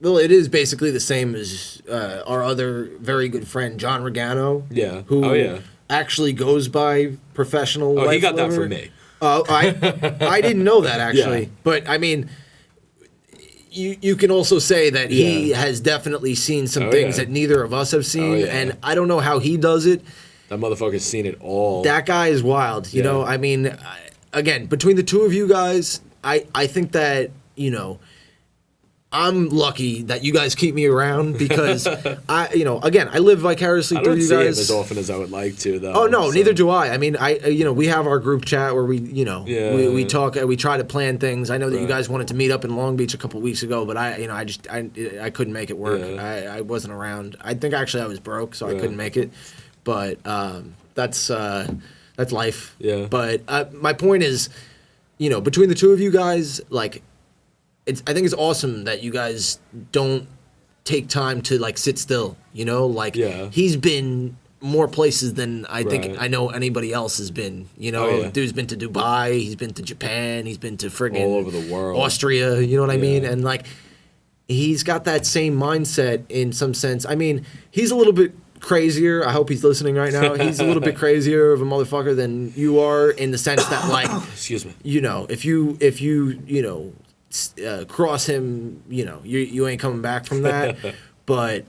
Well, it is basically the same as our other very good friend John Regano. Yeah. Who Oh, yeah. actually goes by professional. Oh, he life got that liver. from me. I didn't know that actually, Yeah. but I mean, you can also say that he Yeah. has definitely seen some Oh, things yeah. that neither of us have seen, yeah. and I don't know how he does it. That motherfucker's seen it all. That guy is wild. You Yeah. know, I mean, again, between the two of you guys, I think that I'm lucky that you guys keep me around because again, I live vicariously I through don't you see him guys. as often as I would like to, though. Oh no, so- neither do I. I mean, we have our group chat where we Yeah. talk, we try to plan things. I know that you Right. guys wanted to meet up in Long Beach a couple weeks ago, but I couldn't make it work. Yeah. I wasn't around. I think actually I was broke, so I Yeah. couldn't make it. But that's life. Yeah. But my point is, between the two of you guys, like, I think it's awesome that you guys don't take time to like sit still. Yeah. He's been more places than I think Right. I know anybody else has been. Oh, yeah. Dude's been to Dubai, he's been to Japan, he's been to friggin' All over the world. Austria. You know what I mean? Yeah. And like, he's got that same mindset in some sense. I mean, he's a little bit crazier. I hope he's listening right now. He's a little bit crazier of a motherfucker than you are in the sense that like, Excuse me. if you cross him, you ain't coming back from that. But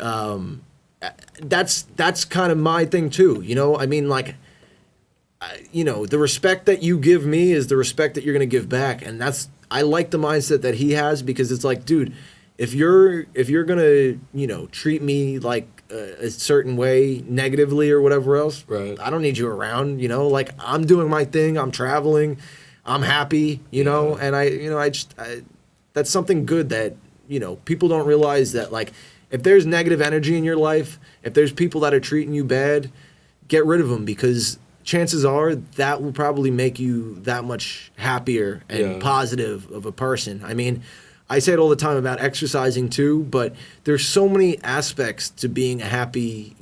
that's kind of my thing too. I mean, like, the respect that you give me is the respect that you're gonna give back, and I like the mindset that he has because it's like, dude, if you're gonna treat me like a certain way negatively or whatever else, Right. I don't need you around. Like I'm doing my thing, I'm traveling, I'm happy, and I that's something good that people don't realize that like if there's negative energy in your life, if there's people that are treating you bad, get rid of them because chances are that will probably make you that much happier and Yeah. positive of a person. I mean, I say it all the time about exercising too, but there's so many aspects to being a happy,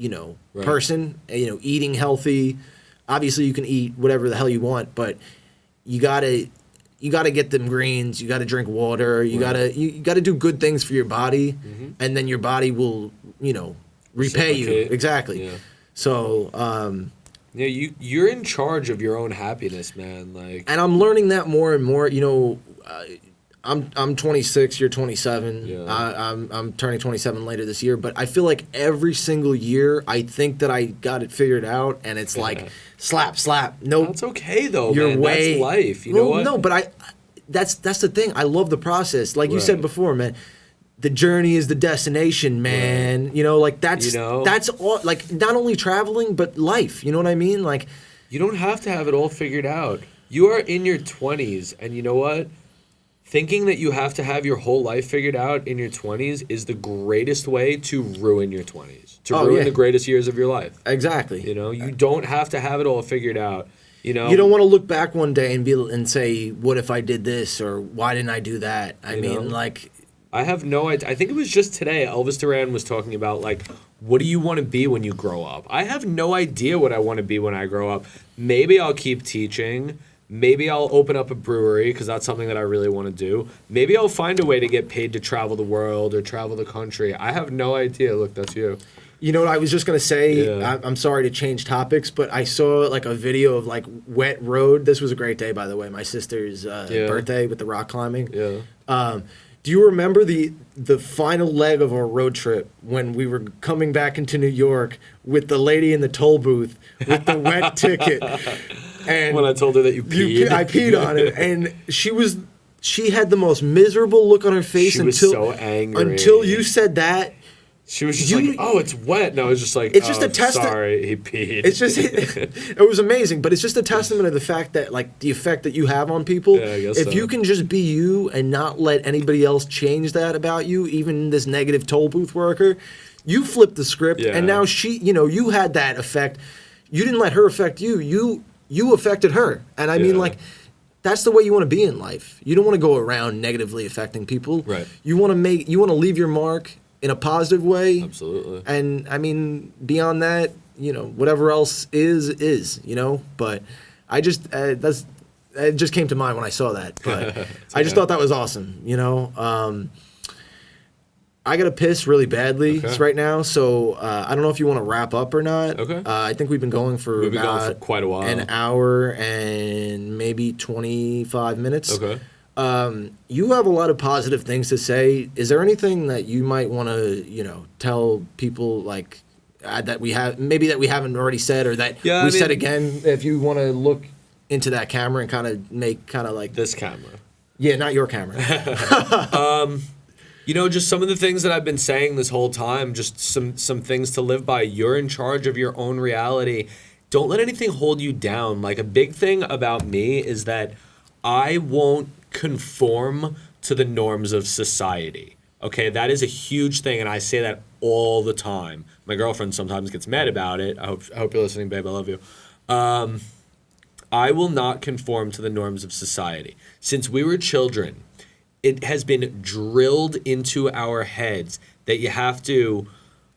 Right. person, eating healthy. Obviously you can eat whatever the hell you want, but you gotta get them greens. You gotta drink water. You Right. gotta do good things for your body, Mm-hmm. and then your body will repay you. Reciprocate. Exactly. Yeah. So, Yeah, you're in charge of your own happiness, man. Like, and I'm learning that more and more. You know, I'm 26. You're 27. Yeah. I'm turning 27 later this year. But I feel like every single year, I think that I got it figured out, and it's like slap, slap. Nope. that's okay though, You're man. way That's life. You know Well, what? No, but that's the thing. I love the process. Like you said Right. before, man. The journey is the destination, man. Right. You know, like that's You know? that's all. Like not only traveling, but life. You know what I mean? Like You don't have to have it all figured out. You are in your 20s, and you know what? Thinking that you have to have your whole life figured out in your 20s is the greatest way to ruin your 20s, to Oh, ruin yeah. the greatest years of your life. exactly. You know, you don't have to have it all figured out. You know, You don't want to look back one day and say, "What if I did this?" or "Why didn't I do that?" I You mean, know? like, I have no idea. I think it was just today Elvis Duran was talking about, like, what do you want to be when you grow up? I have no idea what I want to be when I grow up. Maybe I'll keep teaching. Maybe I'll open up a brewery because that's something that I really want to do. Maybe I'll find a way to get paid to travel the world or travel the country. I have no idea. Look, that's you. you know what I was just gonna say. Yeah. I'm sorry to change topics, but I saw like a video of like wet road. This was a great day, by the way. My sister's birthday with the rock climbing. Yeah. Do you remember the final leg of our road trip when we were coming back into New York with the lady in the toll booth with the wet ticket? And When I told her that you peed. I peed on it, and she had the most miserable look on her face She was so angry. until you said that. She was just You- like, "Oh, it's wet." No, I was just like, It's just "Oh, a testi- sorry, he peed." It's just it was amazing, but it's just a testament of the fact that like the effect that you have on people. Yeah, I guess if so. you can just be you and not let anybody else change that about you, even this negative toll booth worker, you flip the script, Yeah. and now you had that effect. You didn't let her affect you. You affected her, and I mean Yeah. like. That's the way you want to be in life. You don't want to go around negatively affecting people. Right. You want to leave your mark in a positive way. Absolutely. And I mean, beyond that, whatever else is, But I just it just came to mind when I saw that. But I just thought that was awesome. I gotta piss really badly Okay. right now, so I don't know if you want to wrap up or not. Okay. I think we've been going for We've been going about for quite a while. an hour and maybe 25 minutes. Okay. You have a lot of positive things to say. Is there anything that you might want to, tell people like that we haven't already said, or that Yeah, we I said mean- again? If you want to look into that camera and kind of like This camera. yeah, not your camera. Just some of the things that I've been saying this whole time, just some things to live by. You're in charge of your own reality. Don't let anything hold you down. Like, a big thing about me is that I won't conform to the norms of society. Okay, that is a huge thing, and I say that all the time. My girlfriend sometimes gets mad about it. I hope you're listening, babe. I love you. I will not conform to the norms of society. Since we were children, it has been drilled into our heads that you have to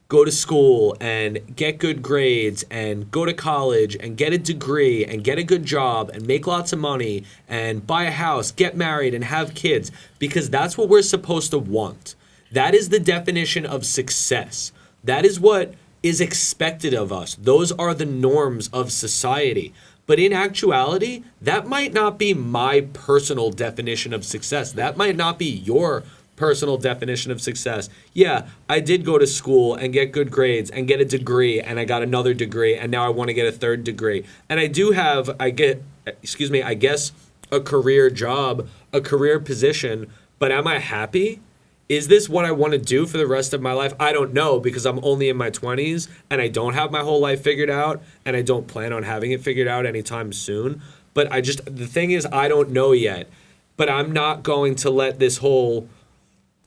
go to school and get good grades and go to college and get a degree and get a good job and make lots of money and buy a house, get married and have kids, because that's what we're supposed to want. That is the definition of success. That is what is expected of us. Those are the norms of society. But in actuality, that might not be my personal definition of success. That might not be your personal definition of success. Yeah, I did go to school and get good grades and get a degree, and I got another degree, and now I want to get a third degree. And I do have, I guess, a career job, a career position, but am I happy? Is this what I want to do for the rest of my life? I don't know, because I'm only in my 20s and I don't have my whole life figured out, and I don't plan on having it figured out anytime soon. But the thing is, I don't know yet. But I'm not going to let this whole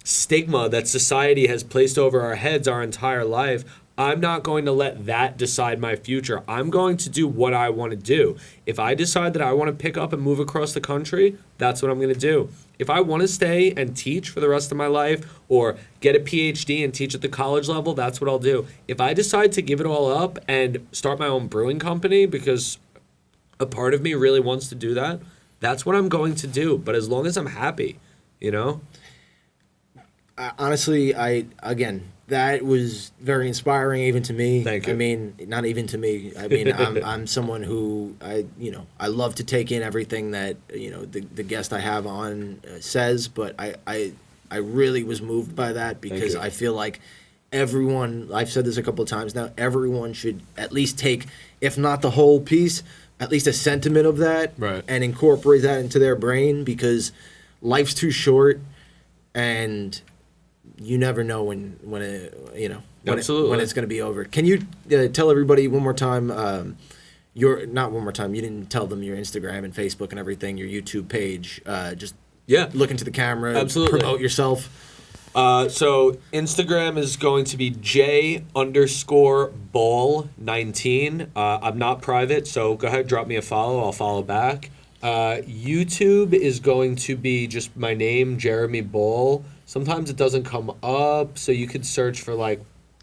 stigma that society has placed over our heads our entire life, I'm not going to let that decide my future. I'm going to do what I want to do. If I decide that I want to pick up and move across the country, that's what I'm going to do. If I want to stay and teach for the rest of my life, or get a PhD and teach at the college level, that's what I'll do. If I decide to give it all up and start my own brewing company because a part of me really wants to do that, that's what I'm going to do. But as long as I'm happy, Honestly, that was very inspiring, even to me. Thank you. I mean, not even to me. I mean, I'm someone who I love to take in everything that the guest I have on says, but I really was moved by that because you. I feel like everyone. I've said this a couple of times now. Everyone should at least take, if not the whole piece, at least a sentiment of that, Right. and incorporate that into their brain because life's too short, and you never know when Absolutely. it's going to be over. Can you tell everybody one more time? Not one more time. You didn't tell them your Instagram and Facebook and everything. Your YouTube page. Just look into the camera. Absolutely. Promote yourself. So Instagram is going to be J_ball19. I'm not private, so go ahead, drop me a follow. I'll follow back. YouTube is going to be just my name, Jeremy Ball. Sometimes it doesn't come up, so you could search for like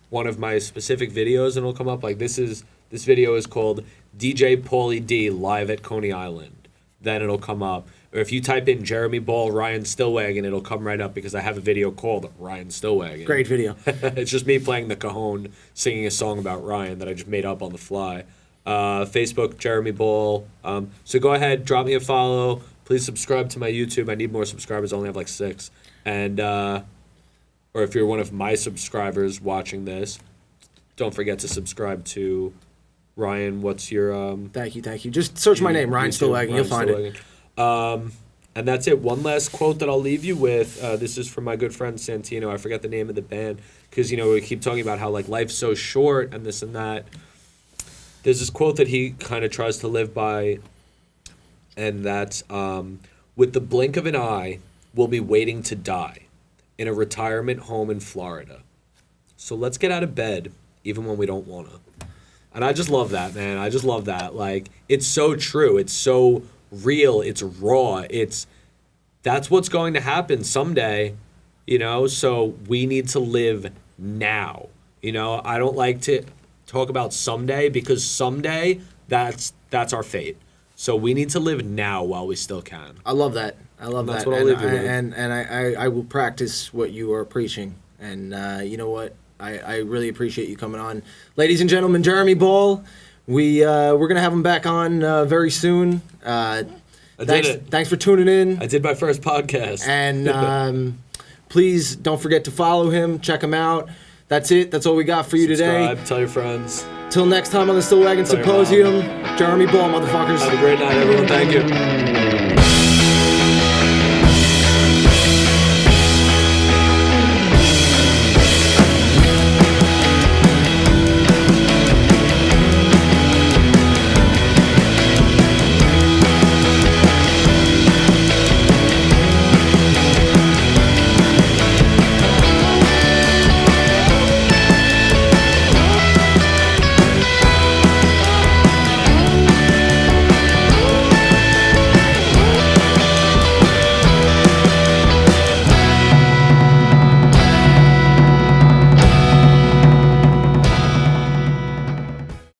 one of my specific videos and it'll come up. Like this video is called DJ Paulie D live at Coney Island. Then it'll come up. Or if you type in Jeremy Ball, Ryan Stillwaggon, it'll come right up because I have a video called Ryan Stillwaggon. Great video. It's just me playing the cajon, singing a song about Ryan that I just made up on the fly. Facebook, Jeremy Ball. So go ahead, drop me a follow. Please subscribe to my YouTube. I need more subscribers. I only have like 6. And, or if you're one of my subscribers watching this, don't forget to subscribe to Ryan. What's your... Thank you. Just search my name, Ryan YouTube, Stillwaggon. You'll find it. And that's it. One last quote that I'll leave you with. This is from my good friend Santino. I forget the name of the band because, we keep talking about how like life's so short and this and that. There's this quote that he kind of tries to live by, and that's, with the blink of an eye, we'll be waiting to die in a retirement home in Florida. So let's get out of bed, even when we don't want to. And I just love that, man. I just love that. Like, it's so true. It's so real. It's raw. That's what's going to happen someday, so we need to live now. I don't like to talk about someday because someday that's our fate. So we need to live now while we still can. I love that. That's what I'll leave you with. And I will practice what you are preaching. And you know what? I really appreciate you coming on. Ladies and gentlemen, Jeremy Ball. We're going to have him back on very soon. Thanks for tuning in. I did my first podcast. And please don't forget to follow him. Check him out. That's it. That's all we got for you Subscribe, today. tell your friends. Till next time on the Stillwaggon Tell your Symposium, Jeremy Ball, motherfuckers. Have a great night, everyone. Thank you.